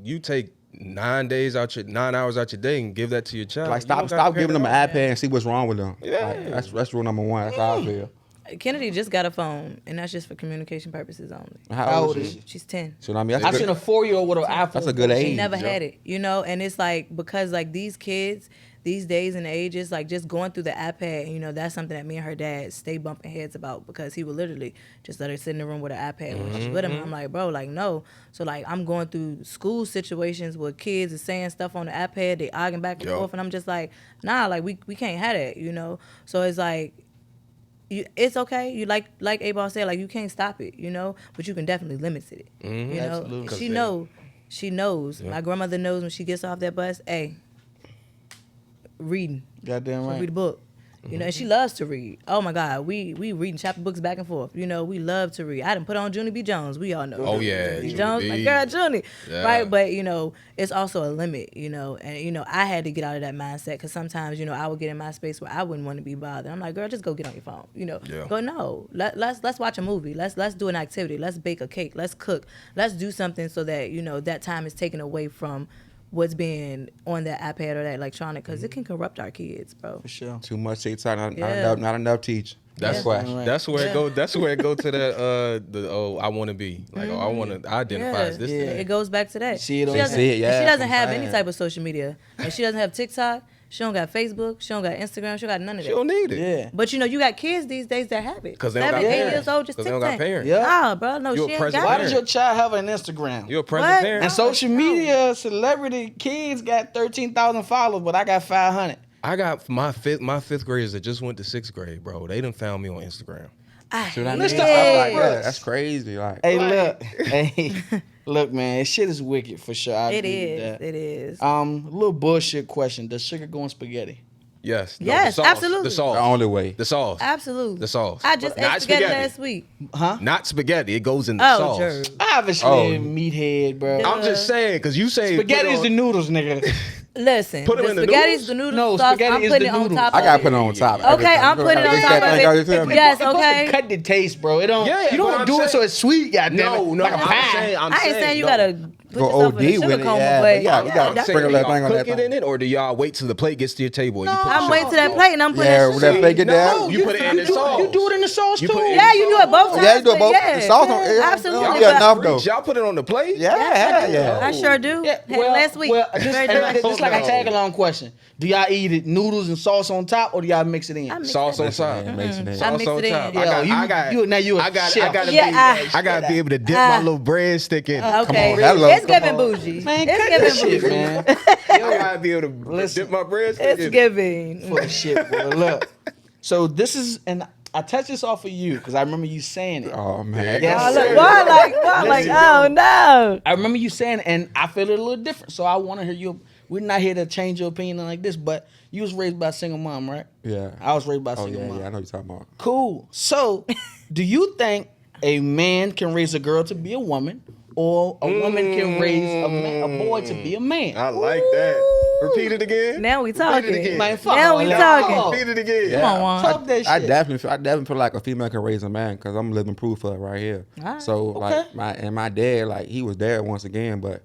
you take 9 hours out your day and give that to your child. Like You don't stop gotta giving them parent an iPad and see what's wrong with them. Yeah. Like, that's rule number one. That's how I feel. Kennedy just got a phone, and that's just for communication purposes only. How old is she? She's 10. So I mean, I seen a 4-year-old with an iPhone. That's a good age. She never yo. had it, and it's like, because like these kids these days and ages, like just going through the iPad, that's something that me and her dad stay bumping heads about, because he would literally just let her sit in the room with an iPad when she's with him. And I'm like, bro, like, no. So like I'm going through school situations where kids are saying stuff on the iPad, they arguing back and forth, and I'm just like, nah, like we can't have that, So it's like, it's okay. You like A-Ball said, like you can't stop it, but you can definitely limit it. Absolutely. She knows. Yeah. My grandmother knows when she gets off that bus, hey, reading. Goddamn She'll right. read a book. You know, and she loves to read. Oh my God, we reading chapter books back and forth. You know, we love to read. I done put on Junie B. Jones. We all know. Oh, yeah, Junie B. Junie Jones, B. my girl Junie. Yeah. Right, but you know, it's also a limit. You know, and you know, I had to get out of that mindset because sometimes you know I would get in my space where I wouldn't want to be bothered. I'm like, girl, just go get on your phone. You know, Yeah. go no. Let's watch a movie. Let's do an activity. Let's bake a cake. Let's cook. Let's do something so that you know that time is taken away from what's being on that iPad or that electronic because it can corrupt our kids, bro. For sure. Too much TikTok, Yeah. not enough teach. That's Right. that's where it go. That's where it go to the I want to be like I want to identify as this. Yeah. thing. It goes back to that. See it on- She doesn't, See it, yeah, and she doesn't from have fine. any type of social media. Like she doesn't have TikTok. She don't got Facebook. She don't got Instagram. She don't got none of She don't that. need it. Yeah. But you know, you got kids these days that have it. 'Cause they don't got 7, 8 parents. years old, just 'Cause they don't got TikTok. parents. Yeah. Nah, bro, no, You a she ain't present got Why it. does your child have an Instagram? You're a present What? parent. And social No. media, celebrity kids got 13,000 followers, but I got 500. I got my fifth graders that just went to 6th grade, bro. They done found me on Instagram. See what I mean? Mr. I'm like, Upbringing. yeah, that's crazy. Like, Hey, look. Hey, look, man. Shit is wicked for sure. I It agree with is. that. It is. A little bullshit question. Does sugar go in spaghetti? Yes. Yes, the sauce, absolutely. The sauce. the only way. The sauce. Absolutely. The sauce. I just Not ate spaghetti spaghetti. last week. Huh? Not spaghetti. It goes in the Oh, sauce. Jerald. Obviously, Oh. meathead, bro. I'm just saying, because you say Spaghetti put is on- the noodles, nigga. Listen, Put 'em the in the spaghetti's noodles? the noodle No, sauce. spaghetti I'm is putting the it on noodles. top I of gotta it. put it on top. Okay, I'm putting it on It's top that of thing, it. you feel me? Yes, It's supposed to okay. cut the taste, bro. It don't. Yeah, you but don't I'm do it saying- so it's sweet, goddamn No, it. no, Like a I'm pie. saying, I ain't saying you no. gotta put Go yourself in OD a sugar with it, coma, yeah, but but yeah, you gotta that's- sprinkle Do that y'all thing on that cook it in thing. it, or do y'all wait till the plate gets to your table and you put I'm the waiting to sauce that on? plate and I'm putting Yeah, that with that shit. plate get there. No, you put it in the sauce. You do it in the sauce You too. put it in Yeah, you do it both times. Yeah, you do it both. Yeah. The sauce on it. Absolutely, Yeah, but- enough though. Y'all put it on the plate? Yeah. I sure do. Yeah, Had it last week. Well, just, Very and delicious. just like a No. tag along question. Do y'all eat it noodles and sauce on top, or do y'all mix it in? I mix Sauce it on in. top. Man, makes it in. I Sauce mix on it in. top. Yeah, I got, you- I got, you- now you a I got, chef. I gotta Yeah, be, I gotta be able to dip my little breadstick in. Okay, Hello, it's come giving on. bougie. Man, It's cut giving that shit, bougie. man. I gotta be able to Listen. dip my breadstick It's in. giving. Full of shit, boy. Look. So this is, and I touched this off of you because I remember you saying it. Oh man. Yes, Oh, sir. look, why like, oh no. I remember you saying it, and I feel it a little different. So I want to hear you. We're not here to change your opinion like this, but you was raised by a single mom, right? Yeah. I was raised by a Oh single yeah, mom. yeah. I know what you're talking about. Cool. So, do you think a man can raise a girl to be a woman, or a woman can raise a boy to be a man? I like that. Repeat it again. Now we Repeat it talking. again. Man, fuck Now all we that. talking. Repeat it again. Come on, Juan. Talk that I shit. definitely feel like a female can raise a man because I'm living proof of it right here. Alright. So Okay. like my dad, like he was there once again, but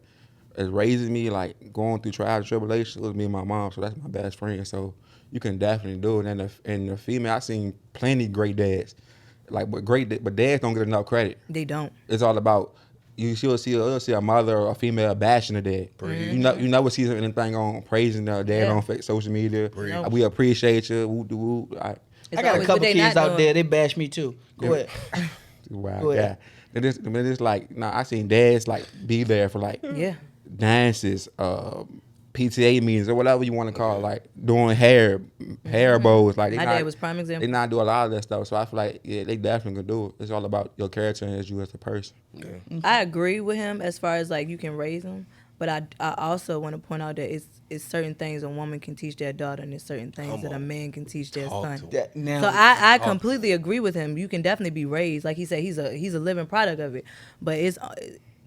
as raising me, like going through trials and tribulations, it was me and my mom. So that's my best friend. So you can definitely do it. And the female, I seen plenty great dads, like but dads don't get enough credit. They don't. It's all about you'll see a mother or a female bashing the dad. You never see anything on praising the dad Yeah. on social media. Nope. We appreciate you. Woo, woo, woo. It's I got a always couple what they kids not out doing. there. They bash me too. Go ahead. Wow, Go yeah. ahead. It's like, I seen dads like be there for like Yeah. dances, PTA meetings or whatever you want to call it, like doing hair bows. Like My dad was prime example. They not do a lot of that stuff. So I feel like they definitely can do it. It's all about your character and as you as a person. I agree with him as far as like you can raise them, but I also want to point out that it's certain things a woman can teach their daughter, and there's certain things that a man can teach their son. That- now, So I completely agree with him. You can definitely be raised, like he said, he's a living product of it. But it's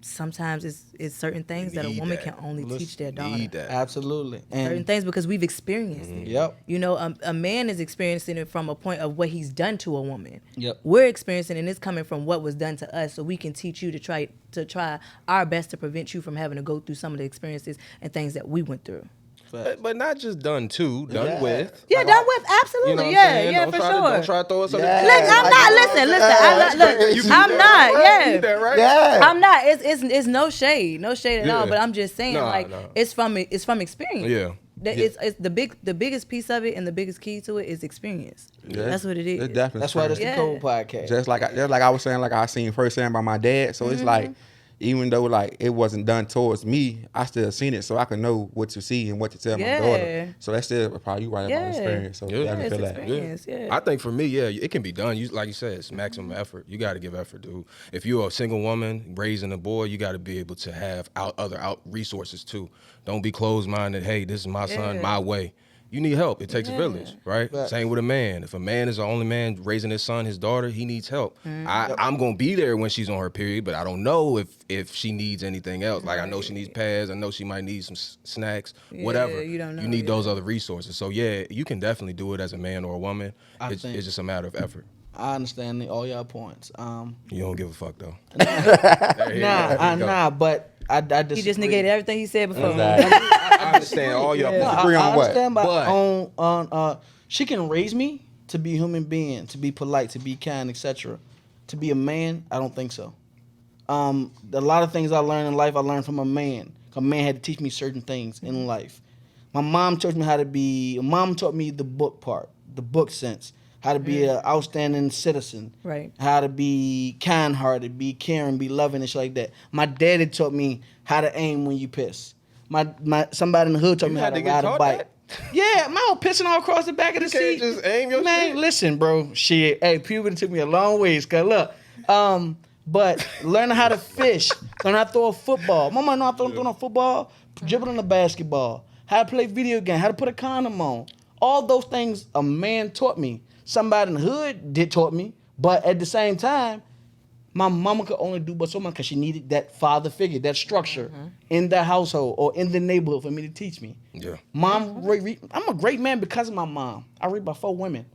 sometimes it's certain things that a Need woman that. can only Let's teach their daughter. need that. absolutely. Certain And things because we've experienced it. yep. You know, a man is experiencing it from a point of what he's done to a woman. Yep. We're experiencing it, and it's coming from what was done to us, so we can teach you to try our best to prevent you from having to go through some of the experiences and things that we went through. But not just done to, done with. Yeah, done with absolutely. You know what I'm yeah, saying? yeah, Don't for try sure. Don't try to throw us under Yeah. the Look, I'm not. Listen. I'm not. You Yeah, that right? Yeah. I'm not. It's no shade at Yeah. all. But I'm just saying, Nah, like, nah. it's from experience. Yeah. It's the biggest piece of it, and the biggest key to it is experience. Yeah. That's what it is. It's definitely That's why true. this Yeah. the Code Podcast. Just like I was saying, like I seen firsthand by my dad. So it's like, even though like it wasn't done towards me, I still seen it, so I can know what to see and what to tell my Yeah. daughter. So that's still probably you right Yeah. about experience. So Yeah. yeah, Yeah, I it's feel that. experience. Yeah. I think for me, yeah, it can be done. You like you said, it's maximum effort. You got to give effort, dude. If you're a single woman raising a boy, you got to be able to have other resources too. Don't be closed minded. Hey, this is my son, Yeah. my way. you need help. It takes a village, right? Right. Same with a man. If a man is the only man raising his son, his daughter, he needs help. I'm gonna be there when she's on her period, but I don't know if she needs anything else. Like I know she needs pads. I know she might need some snacks, whatever. you don't know, You need those other resources. So yeah, you can definitely do it as a man or a woman. It's think- just a matter of effort. I understand all y'all points. You don't give a fuck though. Nah, but I disagree. He just negated everything he said before. Exactly. I understand all your Yeah, Agree on I what? understand, but But- she can raise me to be a human being, to be polite, to be kind, etc. To be a man, I don't think so. A lot of things I learned in life, I learned from a man. A man had to teach me certain things in life. My mom taught me how to be. Mom taught me the book part, the book sense, how to be an outstanding citizen, Right. how to be kind-hearted, be caring, be loving, and shit like that. My daddy taught me how to aim when you piss. My somebody in the hood taught You me had how to to get ride a taught bike. that? Yeah, my old pissing all across the back of the can't seat. just aim your Man, shit? listen, bro. Shit. Hey, puberty took me a long ways. Cause look, but learning how to fish, learning how to throw a football. My mom know how to throw a football, dribbling a basketball, how to play video game, how to put a condom on. All those things a man taught me. Somebody in the hood taught me, but at the same time, my mama could only do but so much because she needed that father figure, that structure in the household or in the neighborhood for me to teach me. Yeah. Mom, I'm a great man because of my mom. I read by 4 women,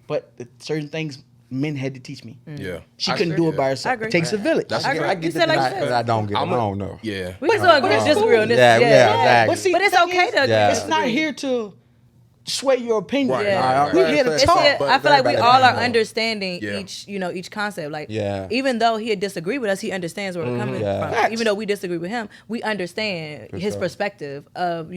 but certain things men had to teach me. Yeah. She couldn't do it by herself. I agree. It takes a village. That's I agree. I get You the said like you but said. I don't get it. I I'm don't know. Yeah. We can still agree to disagree on this. Yeah, exactly. But see, But it's the thing okay is, to agree. Yeah. it's not here to sway your opinion. Right. Yeah. Right, We right. here to It's talk. Yeah, But I feel like we everybody all are knows. understanding Yeah. each concept. Like, Yeah. even though he disagree with us, he understands where we're coming Yeah. from. Facts. Even though we disagree with him, we understand his sure. perspective of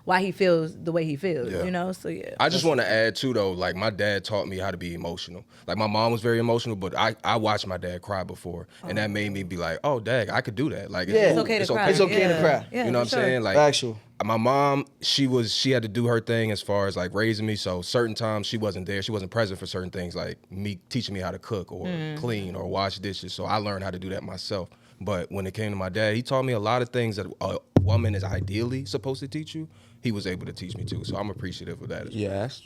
why he feels the way he feels. Yeah. So yeah. I just want to add too though, like my dad taught me how to be emotional. Like my mom was very emotional, but I watched my dad cry before, and that made me be like, oh, dad, I could do that. Like, Yeah. It's okay to cry. It's okay to Yeah. cry. Yeah, you know what for I'm sure. saying? Like, Factual. my mom, she had to do her thing as far as like raising me. So certain times she wasn't there. She wasn't present for certain things, like me teaching me how to cook or clean or wash dishes. So I learned how to do that myself. But when it came to my dad, he taught me a lot of things that a woman is ideally supposed to teach you. He was able to teach me too. So I'm appreciative of that as well. Yeah, that's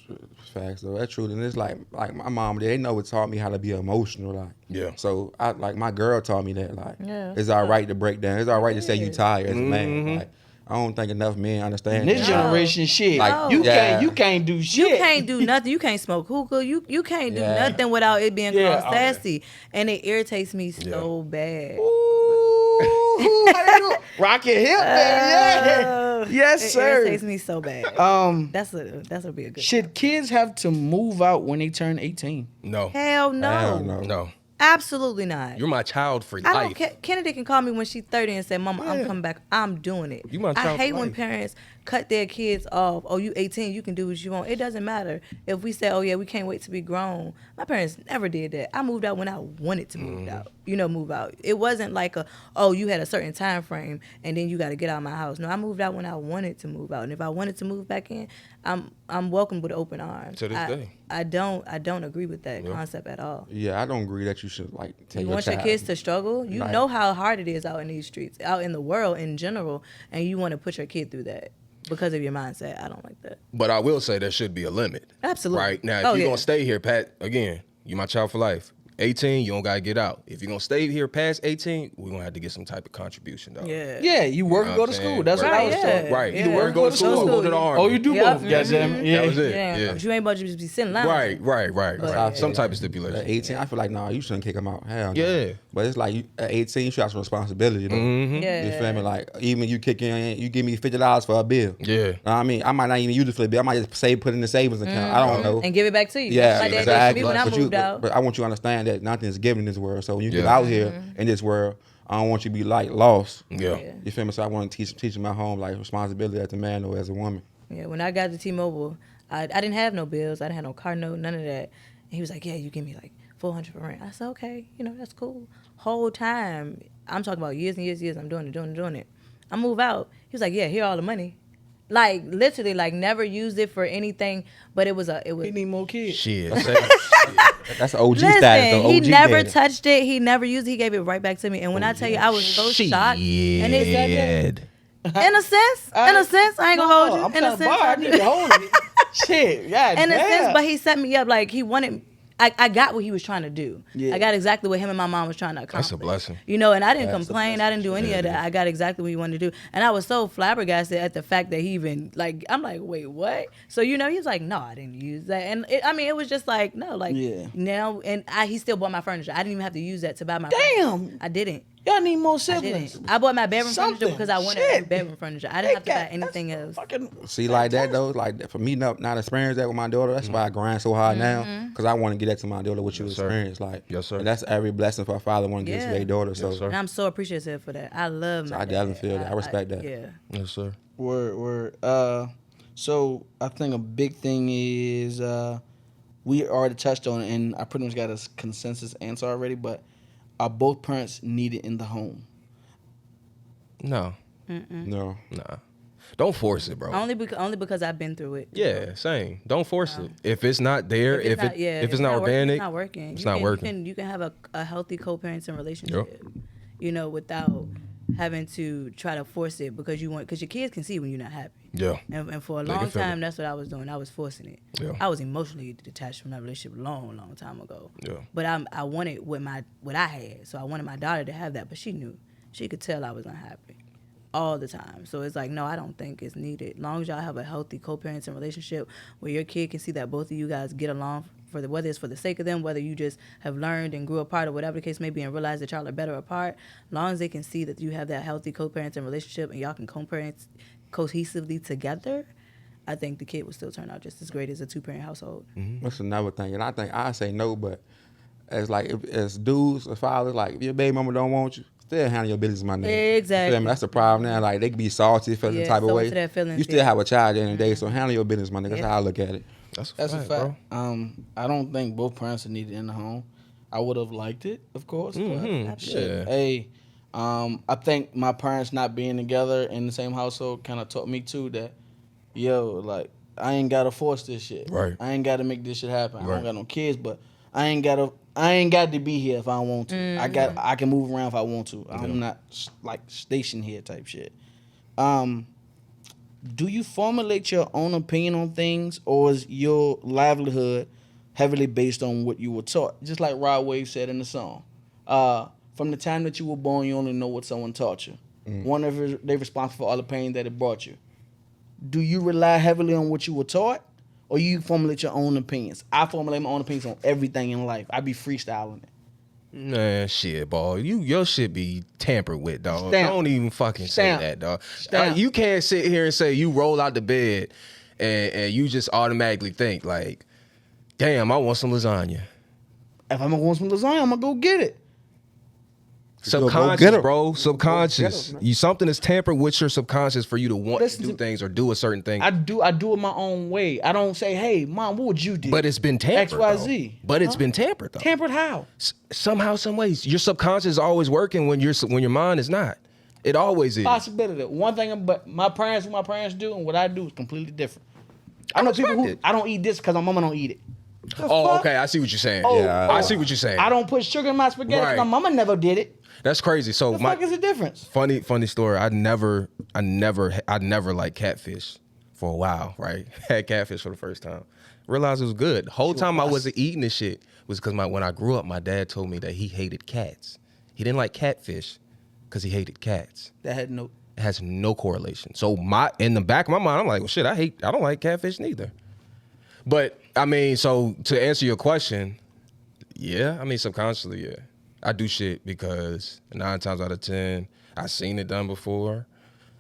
facts though. That's true. And it's like my mom, they know it taught me how to be emotional. Like, Yeah. So I like my girl taught me that. Like, Yeah. it's all right to break down. It's all right to say you tired as a man. Like, I don't think enough men understand. This that. generation shit. Like, you yeah. can't do shit. You can't do nothing. You can't smoke hookah. You can't do Yeah. nothing without it being Yeah, called sassy. And it irritates me so bad. Ooh, how they do it? Rock your hip, baby. Yeah. Yes, It sir. irritates me so bad. That'll be a good. Should kids have to move out when they turn 18? No. Hell no. Hell no. No. Absolutely not. You're my child for I life. don't care. Kennedy can call me when she's 30 and say, "Mama, I'm coming back. I'm doing it." You my I child hate for when life. parents cut their kids off. Oh, you 18, you can do what you want. It doesn't matter if we say, "Oh yeah, we can't wait to be grown." My parents never did that. I moved out when I wanted to move out. Move out. It wasn't like you had a certain time frame and then you got to get out of my house. No, I moved out when I wanted to move out, and if I wanted to move back in, I'm welcome with open arms. To this day. I don't agree with that concept at all. Yeah, I don't agree that you should like take You your want child. your kids to struggle? You Right. know how hard it is out in these streets, out in the world in general, and you want to put your kid through that because of your mindset. I don't like that. But I will say there should be a limit. Absolutely. Right? Now, if Oh, you're yeah. going to stay here, Pat, again, you my child for life. 18, you don't got to get out. If you're going to stay here past 18, we're going to have to get some type of contribution, though. Yeah. Yeah, you work You and know go to what I'm school. saying? That's what I Right, was yeah. told. Right. Yeah. Either work, go to school, or go to the army. Oh, you do Yep. both. Goddamn. Yeah. That was it. Yeah. Yeah. You ain't about to just be sitting loud. Right. yeah. Some type of At stipulation. 18, I feel like you shouldn't kick them out. Hell no. Yeah. But it's like at 18, you should have some responsibility. Though. Yeah. You feel me? Like even you kick in, you give me $50 for a bill. Yeah. Know what I mean, I might not even use it for the bill. I might just put it in the savings account. I don't know. And give it back to you. Yeah, Like that exactly. did to me when I But moved out. But I want you to understand that nothing is given in this world. So when you get Yeah. out here in this world, I don't want you to be like lost. Yeah. You feel me? So I want to teach my home like responsibility as a man or as a woman. Yeah, when I got to T-Mobile, I didn't have no bills. I didn't have no car note, none of that. And he was like, yeah, you give me like $400 for rent. I said, okay, that's cool. Whole time, I'm talking about years and years, I'm doing it. I move out. He was like, yeah, here all the money. Like, literally, like, never used it for anything, but it was. He need more kids. Shit. That's OG Listen, status. Though. he OG never daddy. touched it. He never used it. He gave it right back to me. And when I tell you, I was so shocked. And it's In a sense, I ain't gonna hold you. I'm In a trying to sense, bar. I need to hold it. Shit, yeah. in a sense, but he set me up like he wanted. I got what he was trying to do. Yeah. I got exactly what him and my mom was trying to accomplish. That's a blessing. You know, and I didn't That's a complain. I didn't do any of that. I got exactly what he wanted to do. And I was so flabbergasted at the fact that he even, like, I'm like, wait, what? So, you know, he was like, no, I didn't use that. And it was just like, no, like, now, and he still bought my furniture. I didn't even have to use that to buy my furniture. I didn't. Y'all need more I siblings. didn't. I bought my bedroom furniture Something. because I wanted bedroom furniture. I didn't have to buy anything else. See, like that though, like for me not experiencing that with my daughter, that's why I grind so hard now, because I want to get that to my daughter what you experienced. Like, yes, sir. And that's every blessing for a father want to get to their daughter. So, sir. And I'm so appreciative for that. I love my I definitely feel that. I respect that. Yeah. Yes, sir. Word. So I think a big thing is we already touched on it, and I pretty much got a consensus answer already. But are both parents needed in the home? No. no. Nah. Don't force it, bro. Only because I've been through it. Yeah, same. Don't force it. If it's not there, if it's not organic, it's not working. It's not working. You can have a healthy co-parenting relationship, you know, without having to try to force it because your kids can see when you're not happy. Yeah. And for a They long can feel time, it. that's what I was doing. I was forcing it. Yeah. I was emotionally detached from that relationship a long time ago. Yeah. But I wanted what I had, so I wanted my daughter to have that. But she knew, she could tell I was unhappy all the time. So it's like, no, I don't think it's needed. As long as y'all have a healthy co-parenting relationship where your kid can see that both of you guys get along, whether it's for the sake of them, whether you just have learned and grew apart or whatever the case may be and realize that y'all are better apart, as long as they can see that you have that healthy co-parenting relationship and y'all can co-parent cohesively together, I think the kid will still turn out just as great as a two-parent household. That's another thing, and I think I say no, but as like as dudes or fathers, like if your baby mama don't want you, still handle your business, my nigga. Exactly. You feel me? That's the problem now. Like they can be salty for the type of so way. into their feelings, You still have a child at the end of the day, so handle your business, my nigga. That's how I look at it. That's That's a a fact, fact. I don't think both parents are needed in the home. I would have liked it, of course. But shit. Yeah. Hey, I think my parents not being together in the same household kind of taught me too that, yo, like I ain't gotta force this shit. Right. I ain't gotta make this shit happen. I Right. don't got no kids, but I ain't got to be here if I don't want to. I can move around if I want to. I'm not like stationed here type shit. Do you formulate your own opinion on things, or is your livelihood heavily based on what you were taught? Just like Rod Wave said in the song. From the time that you were born, you only know what someone taught you. One of they're responsible for all the pain that it brought you. Do you rely heavily on what you were taught, or you formulate your own opinions? I formulate my own opinions on everything in life. I be freestyling it. Nah, shit, boy. Your shit be tampered with, dog. Stamp. Don't even fucking Stamp. say that, dog. Stamp. You can't sit here and say you roll out the bed and you just automatically think like, damn, I want some lasagna. If I'm gonna want some lasagna, I'm gonna go get it. Subconscious, get 'em. bro. Subconscious. Go get 'em, man. You something is tampered with your subconscious for you to want Listen to do to- things or do a certain thing. I do it my own way. I don't say, hey, mom, what would you do? But it's been tampered. XYZ. Though. But it's been tampered though. Tampered how? Somehow, some ways, your subconscious is always working when your mind is not. It always is. Possibility. One thing, but what my parents do and what I do is completely different. I know people who respect it. I don't eat this because my mama don't eat it. The Oh, fuck? okay. I see what you're saying. Oh, Yeah, I see what you're saying. I don't put sugar in my spaghetti because Right. my mama never did it. That's crazy. So The fuck is the difference? funny story. I never liked catfish for a while. Right, had catfish for the first time. Realized it was good. The whole time I wasn't eating this shit was because when I grew up, my dad told me that he hated cats. He didn't like catfish because he hated cats. That had no. It has no correlation. So in the back of my mind, I'm like, well, shit, I don't like catfish neither. But I mean, so to answer your question, yeah, I mean subconsciously, yeah. I do shit because 9 times out of 10, I've seen it done before,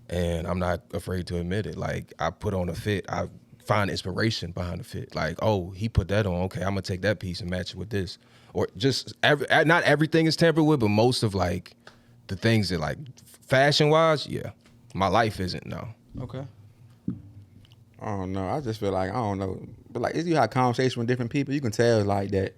and I'm not afraid to admit it. Like, I put on a fit, I find inspiration behind the fit. Like, oh, he put that on, okay, I'm gonna take that piece and match it with this. Or just, not everything is tampered with, but most of, like, the things that, like, fashion-wise, yeah. My life isn't, no. Okay. I don't know. I just feel like I don't know, but like if you have conversation with different people, you can tell like that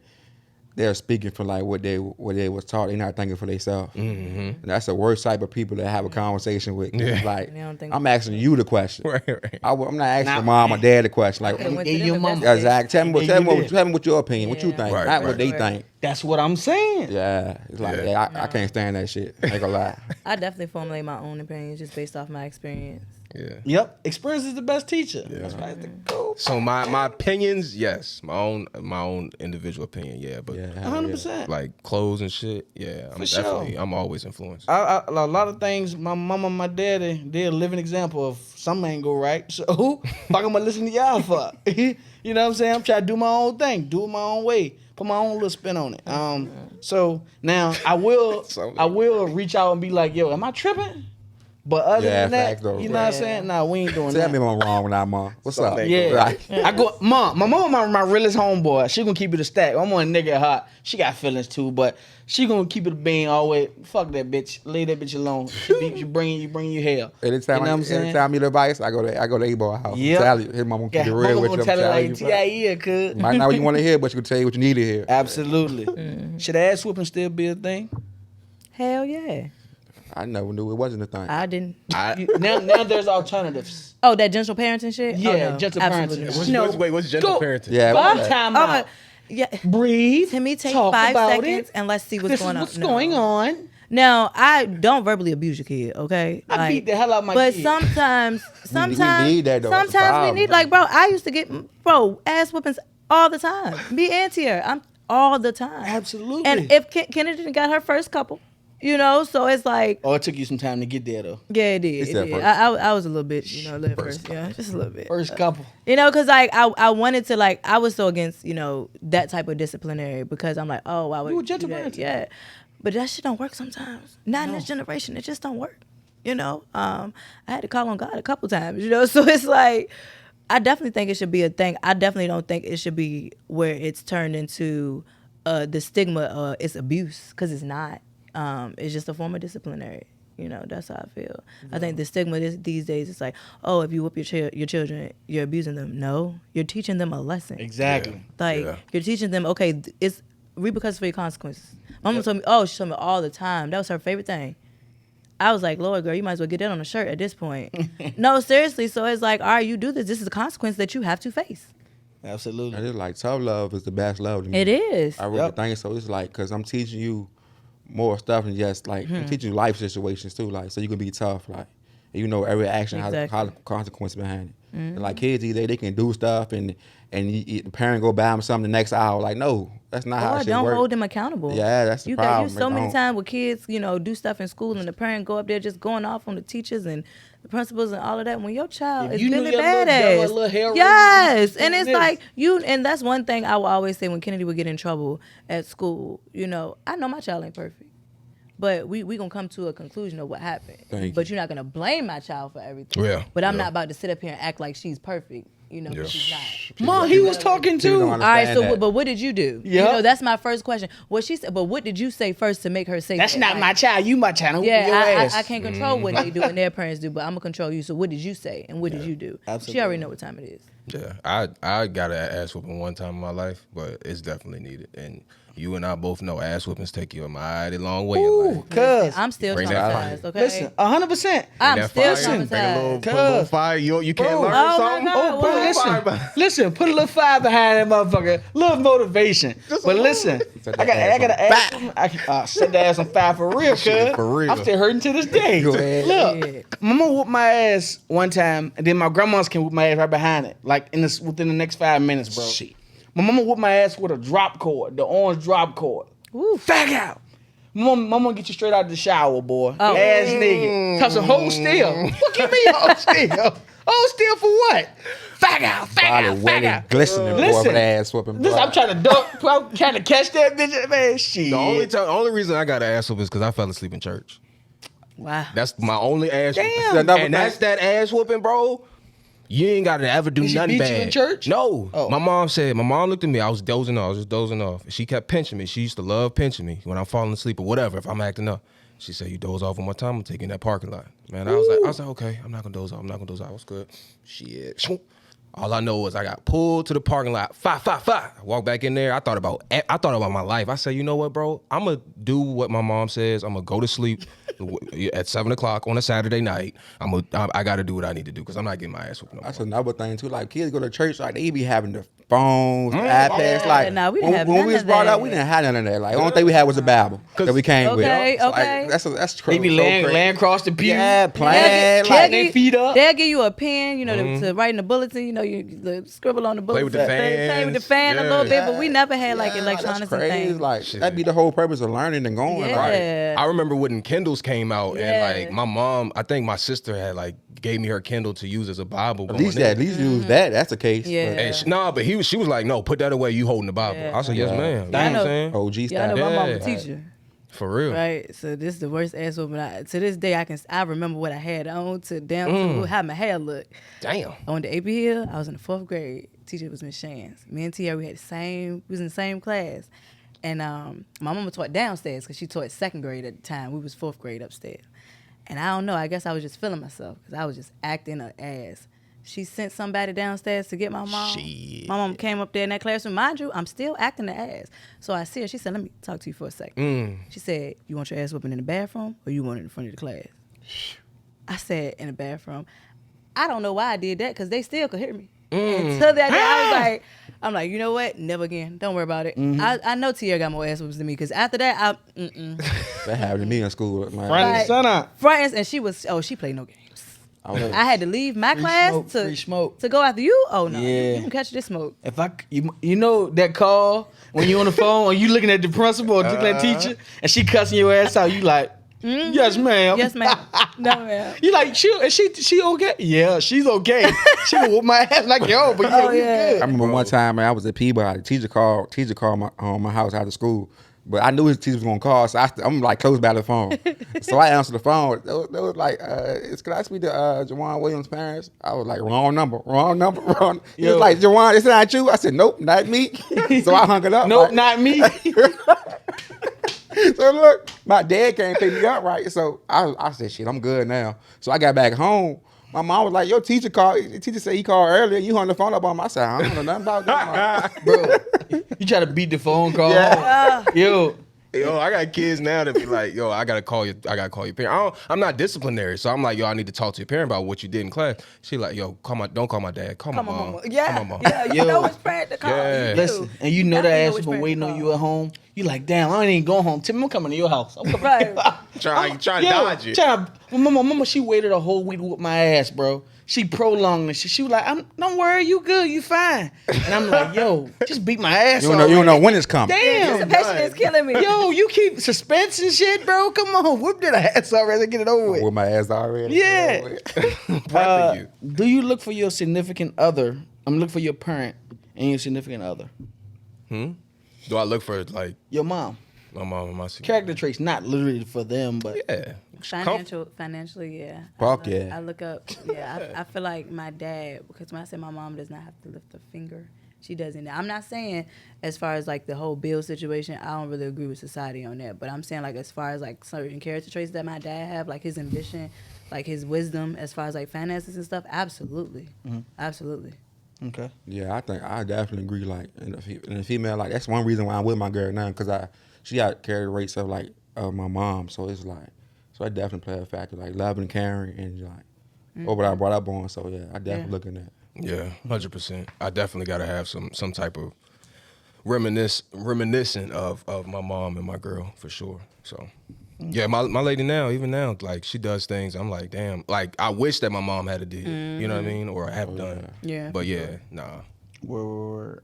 they're speaking for like what they was taught. They're not thinking for themselves. Mm-hmm. And that's the worst type of people to have a conversation with. Yeah. Like They don't think- I'm asking you the question. Right. I'm not asking Now- mom or dad the question. Like Okay, went to and them your if mama- that's the case. exactly. Tell me what your opinion, what you Yeah. think, Right, not right. what they think. That's what I'm saying. Yeah, it's like I can't stand that shit. I ain't gonna lie. I definitely formulate my own opinions just based off my experience. Yeah. Yep. Experience is the best teacher. That's why it's the go. So my opinions, yes, my own individual opinion, yeah, but 100%. like clothes and shit, yeah, I'm For sure. definitely I'm always influenced. A lot of things, my mama and my daddy, they're a living example of something ain't go right. So who fuck am I listening to y'all for? You know what I'm saying? I'm trying to do my own thing, do it my own way, put my own little spin on it. So now I will reach out and be like, yo, am I tripping? But other than that, facts though, you know bro. what I'm saying? Nah, we ain't doing Tell that. me if I'm wrong now, Mom. What's up? Yeah, Right. I go, my mom, my realest homeboy. She gonna keep it a stack. I'm on a nigga at heart. She got feelings too, but she gonna keep it a bean all the way. Fuck that bitch. Leave that bitch alone. She bring you hell. Anytime, you know what I'm saying? anytime I need advice, I go to A-Boy house. Yep. Tell you, his mama gonna keep it real Mama with gonna you. tell it Tell like you, T.I.E. cuz. might not what you want to hear, but she can tell you what you need to hear. Absolutely. Should ass whooping still be a thing? Hell yeah. I never knew it wasn't a thing. I didn't. Now there's alternatives. Oh, that gentle parenting shit? Yeah, Oh, no. gentle Absolutely parenting. not. What's gender go- parenting? Yeah, Go what's that? time Oh, out. yeah. Breathe. To me, take talk 5 about seconds it. and let's see what's This going is on. what's No. going on. Now, I don't verbally abuse your kid, okay? I beat the hell out of my but kid. sometimes We need that, though. That's the Sometimes we problem. need, like, bro, I used to get, ass whoopings all the time. Me and Tier, I'm all the time. Absolutely. And if Kennedy got her first couple, you know, so it's like, Oh, it took you some time to get there though. yeah, it did. said It did. first. I was a little bit, you know, a little first, yeah, just a little bit. First couple. You know, because like I wanted to, like, I was so against, you know, that type of disciplinary because I'm like, oh, why would You a do gentle that? parenting. Yeah, but that shit don't work sometimes. Not in this generation. It just don't work. You know, I had to call on God a couple times. You know, so it's like I definitely think it should be a thing. I definitely don't think it should be where it's turned into the stigma. It's abuse because it's not. It's just a form of disciplinary. You know, that's how I feel. I think the stigma these days is like, oh, if you whoop your children, you're abusing them. No, you're teaching them a lesson. Exactly. Like you're teaching them, okay, it's repercussions for your consequences. Mama told me, she told me all the time. That was her favorite thing. I was like, Lord, girl, you might as well get that on a shirt at this point. No, seriously. So it's like, all right, you do this. This is a consequence that you have to face. Absolutely. And it's like tough love is the best love to me. It is. I really think so. It's like, because I'm teaching you more stuff than just like, I'm teaching you life situations too, like, so you can be tough, like, and you know every action has a consequence behind it. And like kids, they can do stuff and the parent go buy them something the next hour. Like, no, that's not how shit don't work. hold them accountable. Yeah, that's the you problem. You so many Don't. times with kids, you know, do stuff in school and the parent go up there just going off on the teachers and the principals and all of that. When your child If is you knew really your badass, little hair raising, yes, and doing it's this. like and that's one thing I will always say when Kennedy would get in trouble at school. You know, I know my child ain't perfect. But we gonna come to a conclusion of what happened. Thank But you. you're not gonna blame my child for everything. Yeah, But I'm yeah. not about to sit up here and act like she's perfect. You know, 'cause Yeah. she's not. Mom, he was talking People too. don't All right, understand so that. but what did you do? Yeah. You know, that's my first question. What she said, but what did you say first to make her say That's that? not Like, my child. You my child. Whoop your Yeah, ass. I can't control what they do and their parents do, but I'm gonna control you. So what did you say and what did you do? Absolutely. She already know what time it is. Yeah, I got an ass whooping one time in my life, but it's definitely needed. And you and I both know ass whoopings take you a mighty long way in life. Cuz. I'm still Bring that fire. traumatized. Okay, Listen, 100%. I'm That still fire, traumatized. bring a little, Cuz. put a little fire. You can't Bro. learn Oh, my something. God. Oh, bro, What? listen, put a little fire behind that motherfucker, little motivation. But listen, Set I that ass got on to ask. I can set the ass on fire for real, cuz. For real. I'm still hurting to this day. Go ahead. Look, my mama whooped my ass one time, and then my grandma's can whoop my ass right behind it, like within the next 5 minutes, bro. Shit. My mama whooped my ass with a drop cord, the orange drop cord. Ooh. Fag out. Mama get you straight out the shower, boy. Oh. Ass nigga. Touch a whole still. What you mean whole still? Whole still for what? Fag out, fag Body out, wet fag out. and glistening, boy, Listen, with ass whooping. Listen, I'm trying to dunk. I'm trying to catch that bitch. Man, shit. The only reason I got an ass whooping is because I fell asleep in church. Wow. That's my only ass whooping. Damn. Another And that's thing. that ass whooping, bro. You ain't got to ever do Did she nothing beat you bad. in church? No. Oh. My mom looked at me. I was just dozing off. She kept pinching me. She used to love pinching me when I'm falling asleep or whatever, if I'm acting up. She said, you doze off one more time, I'm taking that parking lot. Man, I was like, okay, I'm not gonna doze off. I was good. Shit. All I know was I got pulled to the parking lot. Fa. I walked back in there. I thought about my life. I said, you know what, bro? I'm gonna do what my mom says. I'm gonna go to sleep. at 7:00 on a Saturday night, I got to do what I need to do because I'm not getting my ass whooped no more. That's another thing too. Like kids go to church, like they be having the phones, the iPads. Yeah, Like nah, we didn't have when none we was of brought up, that. we didn't have none of that. Like the only thing we had was a Bible that we came with. Okay, So, okay. Like, that's They crazy. be laying across the pew. Yeah, They'll playing. get- Like, they'll their feet up. They'll give you a pen, to write in the bulletin. You scribble on the bulletin. with the Play with the fans. fan a little bit, Yeah. but we never had like yeah, electronics that's and crazy. things. Like Shit. that'd be the whole purpose of learning and going. Yeah. Like, I remember when Kindles came out, Yeah. and like my mom, I think my sister had like gave me her Kindle to use as a Bible. at least use that. That's the case. Yeah. But, And she was like, no, put that away. You holding the Bible. Yeah. I said, yes, Yeah. ma'am. You know what Damn. I'm saying? OG Yeah, I style. know my mom Yeah. a teacher. For real. Right, so this is the worst ass whooping. To this day, I remember what I had on to down to how my hair looked. Damn. I went to AP Hill. I was in the 4th grade. Teacher was Miss Shans. Me and Tia, we was in the same class, and my mama taught downstairs because she taught 2nd grade at the time. We was 4th grade upstairs, and I don't know. I guess I was just feeling myself because I was just acting an ass. She sent somebody downstairs to get my mom. Shit. My mom came up there in that classroom. Mind you, I'm still acting the ass. So I see her. She said, let me talk to you for a second. She said, you want your ass whooping in the bathroom or you want it in front of the class? I said, in the bathroom. I don't know why I did that because they still could hear me. Until that day, I'm like, you know what? Never again. Don't worry about it. I know Tia got more ass whoops than me because after that, That happened to me in school. Man. Front and center. friends, and she played no games. I had to leave my class free smoke. to go after you. Oh no, Yeah. you can catch this smoke. If you know that call when you on the phone or you looking at the principal or looking at the teacher and she cussing your ass out, you like, yes, ma'am. Yes, ma'am. No, ma'am. You like she okay? Yeah, she's okay. She will whoop my ass like yo, but Oh, you yeah. good. I remember one time, man, I was at Peabody. Teacher called my house after school. But I knew his teacher was gonna call, so I'm like close by the phone. So I answered the phone. They was like, "Can I speak to Jawan Williams' parents?" I was like, "Wrong number." He was like, "Jawan, is that you?" I said, "Nope, not me." So I hung it up. Nope, like- not me. So look, my dad can't pick me up right. So I said, "Shit, I'm good now." So I got back home. My mom was like, "Your teacher called. The teacher said he called earlier. You hung the phone up on my side. I don't know nothing about that." Bro, you try to beat the phone call. Yeah. Yo, Yo, I got kids now that be like, yo, I gotta call your parent. I'm not disciplinary, so I'm like, yo, I need to talk to your parent about what you did in class. She like, yo, don't call my dad, call my mom. Yeah, Call my mom. yeah. You Yo. know which parent to call. Yeah. You listen, do. and you know that Definitely know ass which been parent waiting to on call. you at home. You like, damn, I ain't even going home. Tim, I'm coming to your house. I'm coming. Right. Trying to dodge it. Mama, she waited a whole week to whoop my ass, bro. She prolonged this shit. She was like, don't worry, you good, you fine. And I'm like, yo, just beat my ass. You don't know when it's coming. Damn. Anticipation is killing me. Yo, you keep suspense and shit, bro. Come on, whoop that ass already, get it over with. With my ass already. Yeah. Prepping you. Do you look for your significant other? Look for your parent and your significant other. Do I look for like Your mom. my mom and my sister? Character traits, not literally for them, but Yeah. Financially, yeah. Fuck I yeah. look up. Yeah, I feel like my dad, because when I say my mom does not have to lift a finger, she doesn't. I'm not saying as far as like the whole bill situation, I don't really agree with society on that. But I'm saying like as far as like certain character traits that my dad have, like his ambition, like his wisdom, as far as like finances and stuff, absolutely, absolutely. okay. Yeah, I think I definitely agree. Like in the female, like that's one reason why I'm with my girl now, because she got character rates of like my mom, so it's like, so I definitely play a factor, like loving and caring and like what I brought up on. So yeah, I definitely looking at. Yeah, 100%. I definitely got to have some type of reminiscent of my mom and my girl for sure. So, yeah, my lady now, even now, like she does things. I'm like, damn, like I wish that my mom had did. You know what I mean, or have done. Yeah. But yeah, nah. Word.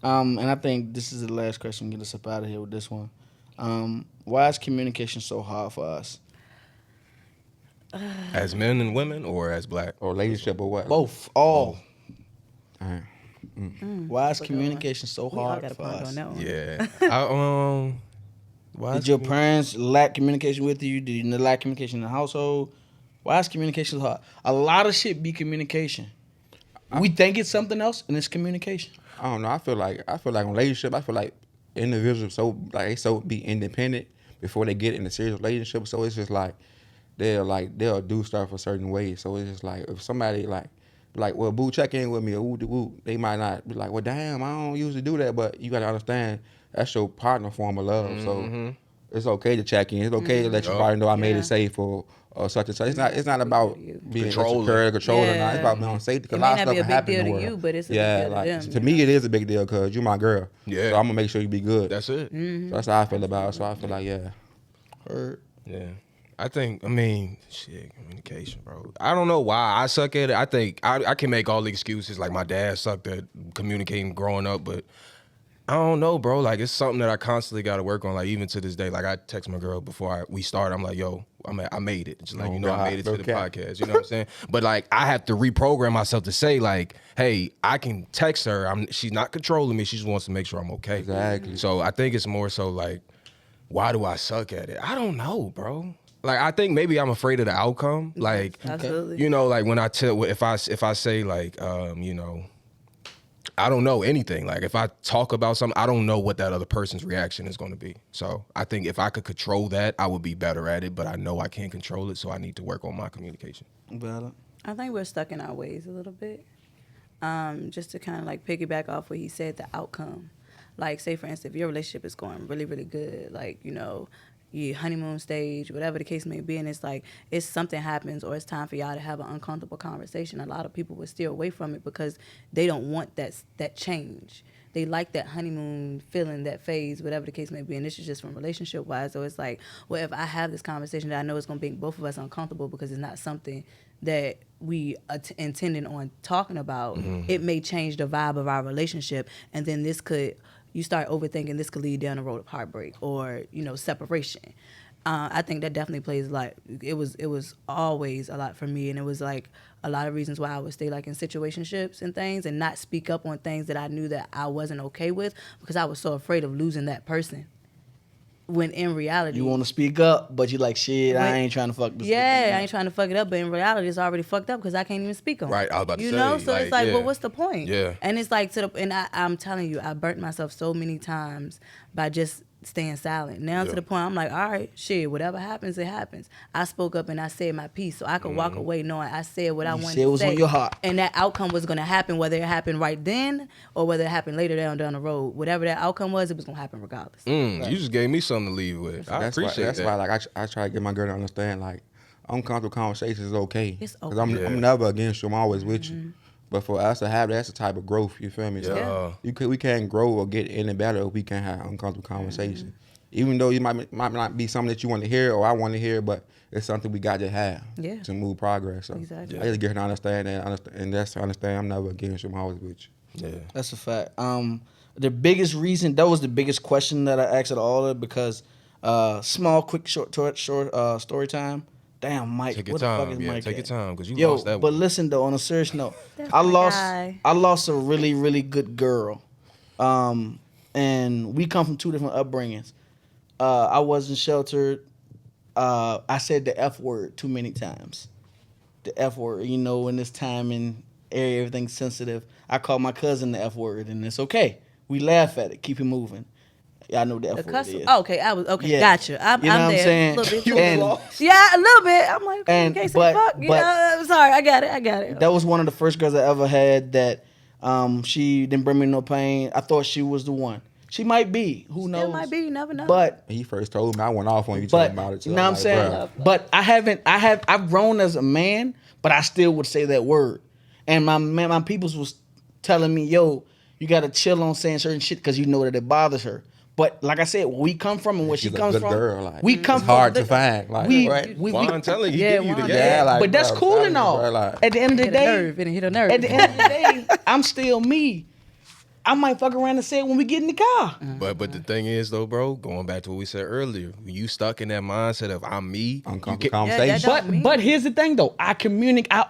And I think this is the last question. Get us up out of here with this one. Why is communication so hard for us? As men and women, or as black? Or leadership or what? Both. All. All right. Why is communication so We all hard got a for point us? on that one. Yeah. Why Did is your parents lack communication with you? Did you lack communication in the household? Why is communication so hard? A lot of shit be communication. We think it's something else, and it's communication. I don't know. I feel like in relationship, I feel like individuals they be independent before they get in a serious relationship. So it's just like they'll do stuff a certain way. So it's just like if somebody like well, boo, check in with me or woo, they might not be like, well, damn, I don't usually do that. But you gotta understand that's your partner form of love. So it's okay to check in. It's okay to let your partner know I made it safe or such and such. It's not about being controlling or controlling. Yeah. It's about being safety. Because It a may lot of not stuff be a can big happen deal in the to world. you, but it's a big deal to them, to me, it is a big deal because you're my girl. Yeah. So I'm gonna make sure you be good. That's it. Mm-hmm. So that's how I feel about it. So I feel like, Heard. Yeah. I mean, shit, communication, bro. I don't know why I suck at it. I think I can make all the excuses. Like my dad sucked at communicating growing up, but I don't know, bro. Like it's something that I constantly got to work on. Like even to this day, like I text my girl before we start. I'm like, yo, I made it. Just like, I made it to the podcast. You know what I'm saying? But like I have to reprogram myself to say like, hey, I can text her. She's not controlling me. She just wants to make sure I'm okay. Exactly. So I think it's more so like, why do I suck at it? I don't know, bro. Like I think maybe I'm afraid of the outcome. Like, Absolutely. you know, like when I tell, if I say like, you know, I don't know anything. Like if I talk about something, I don't know what that other person's reaction is going to be. So I think if I could control that, I would be better at it. But I know I can't control it, so I need to work on my communication. Valid. I think we're stuck in our ways a little bit. Just to kind of like piggyback off what he said, the outcome. Like, say for instance, if your relationship is going really, really good, like, you know, your honeymoon stage, whatever the case may be, and it's like, it's something happens or it's time for y'all to have an uncomfortable conversation, a lot of people will steer away from it because they don't want that change. They like that honeymoon feeling, that phase, whatever the case may be. And this is just from relationship wise. So it's like, well, if I have this conversation that I know is going to make both of us uncomfortable because it's not something that we intended on talking about, it may change the vibe of our relationship. And then you start overthinking, this could lead down the road of heartbreak or, you know, separation. I think that definitely plays a lot. It was always a lot for me, and it was like a lot of reasons why I would stay like in situationships and things and not speak up on things that I knew that I wasn't okay with because I was so afraid of losing that person. When in reality, You want to speak up, but you like, shit, I ain't trying to fuck this. yeah, I ain't trying to fuck it up, but in reality, it's already fucked up because I can't even speak on it. Right, I was about to you say, know, so like, it's like, yeah. well, what's the point? Yeah. And it's like I'm telling you, I burnt myself so many times by just staying silent. Now to the point, I'm like, all right, shit, whatever happens, it happens. I spoke up and I said my piece, so I could walk away knowing I said what I wanted said to what's say. on your heart. And that outcome was going to happen, whether it happened right then or whether it happened later down the road. Whatever that outcome was, it was going to happen regardless. You just gave me something to leave with. I appreciate that's that. why like I try to get my girl to understand like uncomfortable conversations is okay. It's 'Cause okay. I'm never against you. I'm always with you. But for us to have that's the type of growth. You feel me? So we can't grow or get any better if we can't have uncomfortable conversation. Even though you might not be something that you want to hear or I want to hear, but it's something we got to have to move progress. So Exactly. I just get her to understand that, and that's to understand I'm never against you. I'm always with you. Yeah. That's a fact. The biggest reason, that was the biggest question that I asked at all of because small, quick, short story time. Damn, Mike. Take your what the fuck time. is Yeah, Mike take your at? time because you Yo, lost that but one. listen though, on a serious note, That's I my lost guy. a really, really good girl. And we come from two different upbringings. I wasn't sheltered. I said the F word too many times. The F word, you know, in this time and area, everything's sensitive. I call my cousin the F word, and it's okay. We laugh at it, keep it moving. Yeah, I know the F word Cuss- is. okay, Yeah. gotcha. I'm You know what I'm there saying? a little bit You too. and- Yeah, a little bit. I'm like, okay, And- you can't say but- fuck. You but- know, I'm sorry, I got it. That was one of the first girls I ever had that she didn't bring me no pain. I thought she was the one. She might be. Who knows? Still might be, you never know. But When he first told me, I went off on you talking But about it. So you know what I'm like, saying? bruh. But I've grown as a man, but I still would say that word. And my peoples was telling me, yo, you gotta chill on saying certain shit because you know that it bothers her. But like I said, where we come from and where she She's a comes good from, girl, like, we come it's from hard to find. Like, right? Juan telling you, Yeah, give you the Juan. game. Yeah, like, but that's bro, cool I'm and telling you, all. bro, like- At the end of the hit a day, nerve, it hit a nerve. at the end of the day, I'm still me. I might fuck around and say it when we get in the car. But the thing is though, bro, going back to what we said earlier, when you stuck in that mindset of I'm me, Uncomfortable that conversation. don't- But here's the thing though, I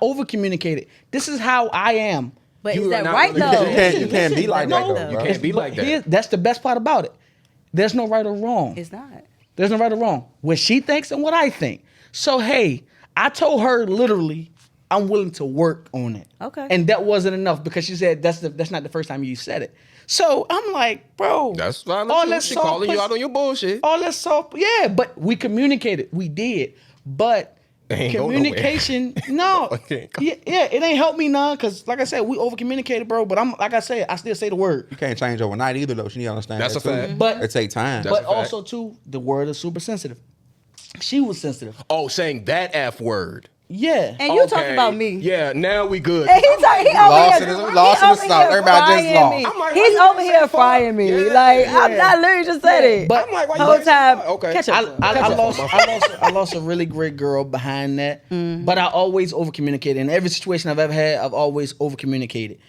over communicated. This is how I am. But You is are that not right gonna- though? You can't be like No, that, though, you bro. can't be like that. That's the best part about it. There's no right or wrong. It's not. There's no right or wrong. What she thinks and what I think. So hey, I told her literally, I'm willing to work on it. Okay. And that wasn't enough because she said that's not the first time you said it. So I'm like, bro, that's fine. all Too. that She soft calling you pussy- out on your bullshit. all that soft, yeah. But we communicated, we did. But Ain't go communication. No, Okay. yeah, it ain't helped me none. Cause like I said, we over communicated, bro. But I'm like I said, I still say the word. You can't change overnight either, though. She need to understand That's that a too. fact. But It take time. That's but a fact. also too, the word is super sensitive. She was sensitive. Oh, saying that F word. Yeah. And you talking about me. Yeah, now we good. And he over Lost here, in the- lost in the he sauce. over here Everybody just frying lost. me. I'm like, why He's you over didn't here say frying fuck? me. Yeah, Like I yeah. literally just said it. But I'm like, why you whole didn't say time. fuck? Okay. Catch up. I lost a really great girl behind that. But I always over communicated. In every situation I've ever had, I've always over communicated.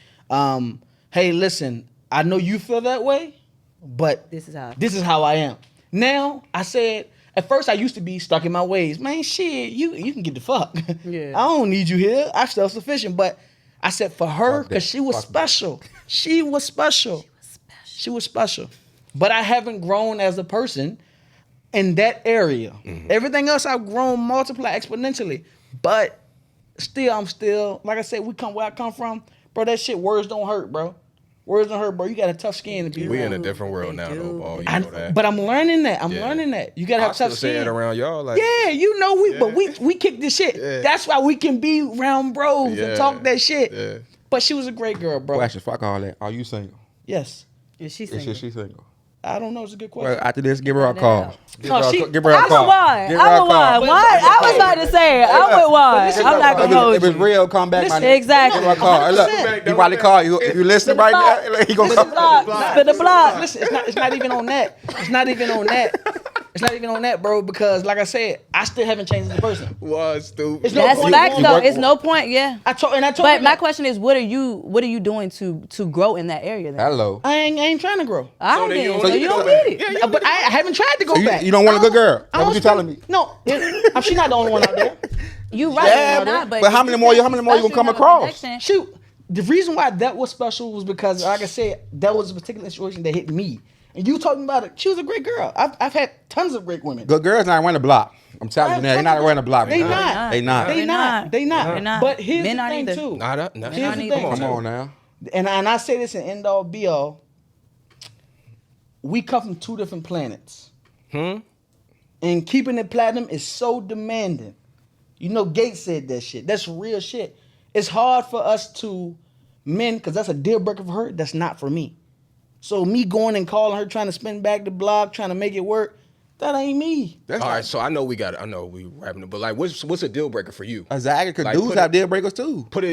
Hey, listen, I know you feel that way, but This is how I am. Now I said. At first, I used to be stuck in my ways. Man, shit, you can get the fuck. Yeah. I don't need you here. I'm self-sufficient. But I said for her, Fuck that. because she was Fuck that. special. She was special. She was special. But I haven't grown as a person in that area. Everything else I've grown, multiply exponentially. But still, I'm still, like I said, where I come from, bro, that shit, words don't hurt, bro. Words don't hurt, bro. You got a tough skin to be We around. in a different world now, though, ball. You I- know that. But I'm learning that. I'm Yeah. learning that. You gotta I have still tough say skin. it around y'all. Like, Yeah, you know but we kick this shit. Yeah. That's why we can be round bros Yeah. and talk that shit. Yeah. But she was a great girl, bro. Question, fuck all that. Are you single? Yes. Is she Is single? she single? I don't know. It's a good question. Well, after this, give her a call. Give No, her she- a give her a I'm call. a one. Give her I'm a a one. call. Why? I was about to say it. I'm with one. listen, I'm not gonna hold If it's you. real, come back. Listen, my nigga. exactly. Give her a call. Hey, look, 100%. he probably call you. If you listening right now, he gonna Spin the come. block. Spin the block. Listen, it's not even on that. It's not even on that. It's not even on that, bro. Because like I said, I still haven't changed as a person. was stupid. It's no That's point facts going though. back. It's no point. Yeah. I told her But my that. question is, what are you doing to grow in that area? Then? Hello. I ain't trying to grow. All right, then you then. don't So need you to don't go back. need it. But I haven't tried to go So back. you don't want a good girl? That's I what don't you telling me? spend- No, she's not the only one out there. You right. Yeah, you're not, but how many more you gonna come across? Shoot, the reason why that was special was because, like I said, that was a particular situation that hit me. And you talking about it, she was a great girl. I've had tons of great women. Good girls not running the block. I'm telling you now, they're not running the block. They man. not. They not. They not. They not. They're not. But here's Men the aren't thing either. too. Nah, Here's aren't the either. thing. Come on now. And I say this in end all be all. We come from two different planets. And keeping it platinum is so demanding. You know, Gates said that shit. That's real shit. It's hard for us to men, because that's a deal breaker for her. That's not for me. So me going and calling her, trying to spin back the block, trying to make it work, that ain't me. That's All not- right, so I know we wrapping it, but like, what's a deal breaker for you? Exactly, because Like, dudes put have it- deal breakers too. Put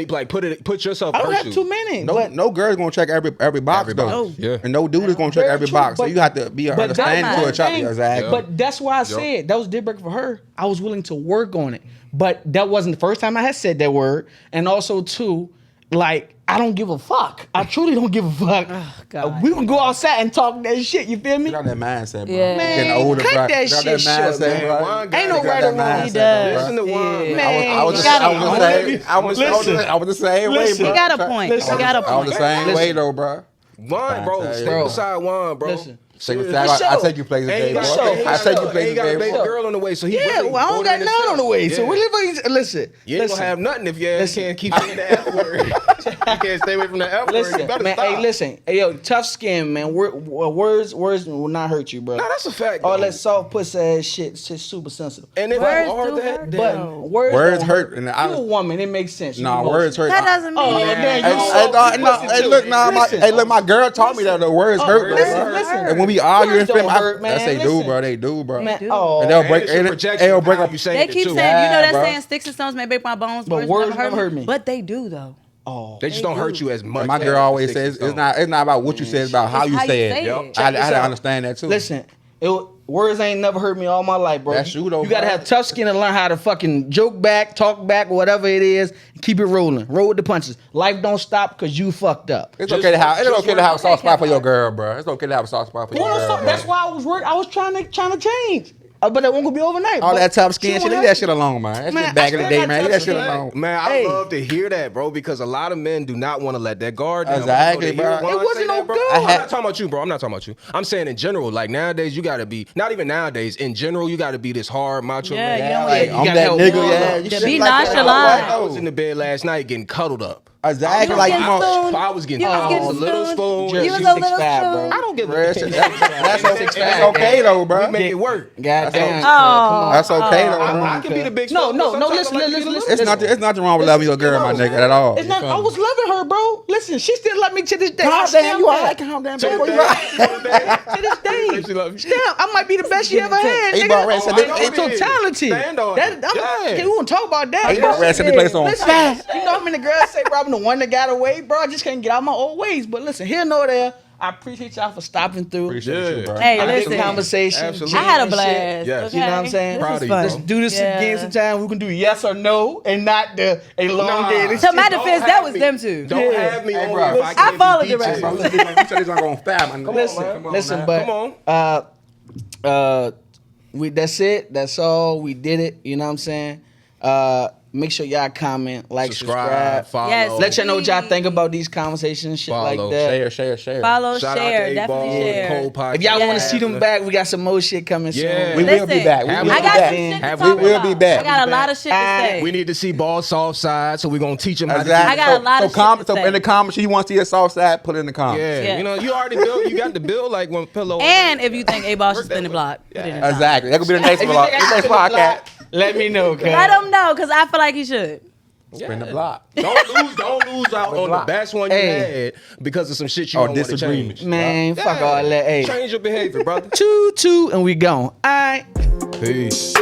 yourself. I don't first, have you. too many. No, but no girl's gonna check every box Every though. box, yeah. And no dude is gonna check Very every true, box. So but- you have to be But understanding that's to a one child. thing. Exactly. But that's why I Yup. said that was a deal breaker for her. I was willing to work on it. But that wasn't the first time I had said that word. And also, too, like, I don't give a fuck. I truly don't give a fuck. God. We can go outside and talk that shit. You feel me? Get out that mindset, bro. Yeah. Man, Getting older, cut bro. that Get out shit that short, mindset, man. bro. Juan got Ain't no it. right or wrong. He does. Listen to Juan. Yeah. Man, I was you the gotta- same. I was Listen. the same way, Listen. bro. He got a point. Listen. He got a I was the point. same Listen. way though, bro. Juan, bro, Bro. stay beside Juan, bro. Listen. I take you places, And baby. he got, For sure, and he for I sure. take you and he places, got a baby. baby girl on the way, so he Yeah, really well, I don't voted got in none himself. on the way. So Yeah. what if listen? You ain't listen. gonna have nothing if your ass Listen. can't keep saying the F word. You can't stay away from the F word. You Listen, better man. stop. Hey, listen. Hey, yo, tough skin, man. Words will not hurt you, bro. Nah, that's a fact. All though. that soft pussy ass shit, it's just super sensitive. And if Words you are do that, hurt, then But though. words don't hurt, and you I- a woman, it makes sense. You Nah, emotional. words hurt. That doesn't mean. Oh, man, Hey, you hey, so hey, look, nah, Listen. my girl taught me that the words hurt. though, listen, bro. listen. And when we argue and Words spit, don't hurt, man. That's they do, Listen. bro. They do, bro. Man, do. oh, And they'll and break. it's a And projection they'll of break how up. you say They it, keep too. saying, you know, Yeah, that bro. saying sticks and stones may break my bones. But Words words never never hurt me. But they do though. oh. They just don't hurt you as much. And my as girl always sticks and says it's stones. not about what you say, it's about how you say it. Yep. I Check had this to out. understand that too. Listen, words ain't never hurt me all my life, bro. That's true, though, You gotta bro. have tough skin to learn how to fucking joke back, talk back, whatever it is, and keep it rolling. Roll with the punches. Life don't stop because you fucked up. It's okay to have. It's okay to have a soft spot for Kevin. your girl, bro. It's okay to have a soft spot for your Well, girl. so bro. that's why I was trying to change. But that won't gonna be overnight. All but that tough skin she shit, won't leave have that shit alone, man. That's Man, just back I in the still day, got man. Leave tough that shit skin. alone. Man, I Hey. love to hear that, bro, because a lot of men do not want to let that guard down. Exactly, When they hear bro. Juan It wasn't say no that, bro. good. I'm not talking about you, bro. I'm not talking about you. I'm saying in general, like nowadays, you gotta be, not even nowadays, in general, you gotta be this hard macho Yeah, man. you don't Like, you I'm gotta that help nigga, one yeah. up. You To shit be like that. nonchalant. I was in the bed last night getting cuddled up. Exactly. You Like, was come on. getting spoon. I was getting You was getting a little spoon. spoon. You was She's a little 6'5", bro. spoon. I don't give Bruh, a that's, that's that's okay though, bro. We make it work. Goddamn. Oh. Come on. That's okay though, I bro. can be the big No, spoon, no, but no, sometimes listen, I like to listen, get a listen. little It's nothing wrong with loving your girl, my nigga, at all. It's not, I was loving her, bro. Listen, she still love me to this day. Calm I down, you stamp alright? that. Calm down, To bro. this You day. alright? To this day. She love you. Damn, I might be the best she ever had. He Nigga. brought rest in the- I'm so talented. Stand on That, it. I'm, Yeah. okay, we won't talk about that. He brought rest in the place on Listen, fire. you know how many girls say, bro, I'm the one that got away, bro. I just can't get out of my old ways. But listen, here nor there, I appreciate y'all for stopping through. Appreciate you, bro. Hey, I listen. Good conversation. Absolutely. I had a and shit. blast. Yes. Okay? You know what I'm saying? This Proud is of you, fun. bro. Let's do this Yeah. again sometime. We can do yes or no and not the elongated. To my shit. defense, that was them two. Don't Yeah. have me Hey, on bro. here if I I can't followed be the detailed. rest. Bro, you said this one going fast, man. Come Listen, on, man. Come on, listen, man. but we that's it. That's all. We did it. You know what I'm saying? Make sure y'all comment, like, subscribe. Follow. Yes. Let y'all know what y'all think about these conversations and shit like Follow. that. Share. Follow, Shout share, out to definitely A-Ball, share. Cole Podcast. If y'all want to Yes. see them back, we got some more shit coming Yeah. soon. We will be back. We Have will I be got back. some shit to Have- talk we will about. be back. I got a lot of shit to say. We need to see ball soft side, so we're gonna teach them how to Exactly. I got a lot of shit to So say. in the comments, you want to see a soft side, put it in the comments. Yeah, Yeah. you know, you already built. You got the bill like one pillow. And if you think A-Ball should spin the block, put it in the comments. Exactly. That could be the next vlog. The next podcast. Let me know, cuz. Let them know, because I feel like he should. Spin the block. don't lose out on the block. best one you Hey. had because of some shit you Or don't want to disagreement. change. Man, fuck all that. Hey, Change your behavior, brother. 2-2, and we gone. All right. Peace.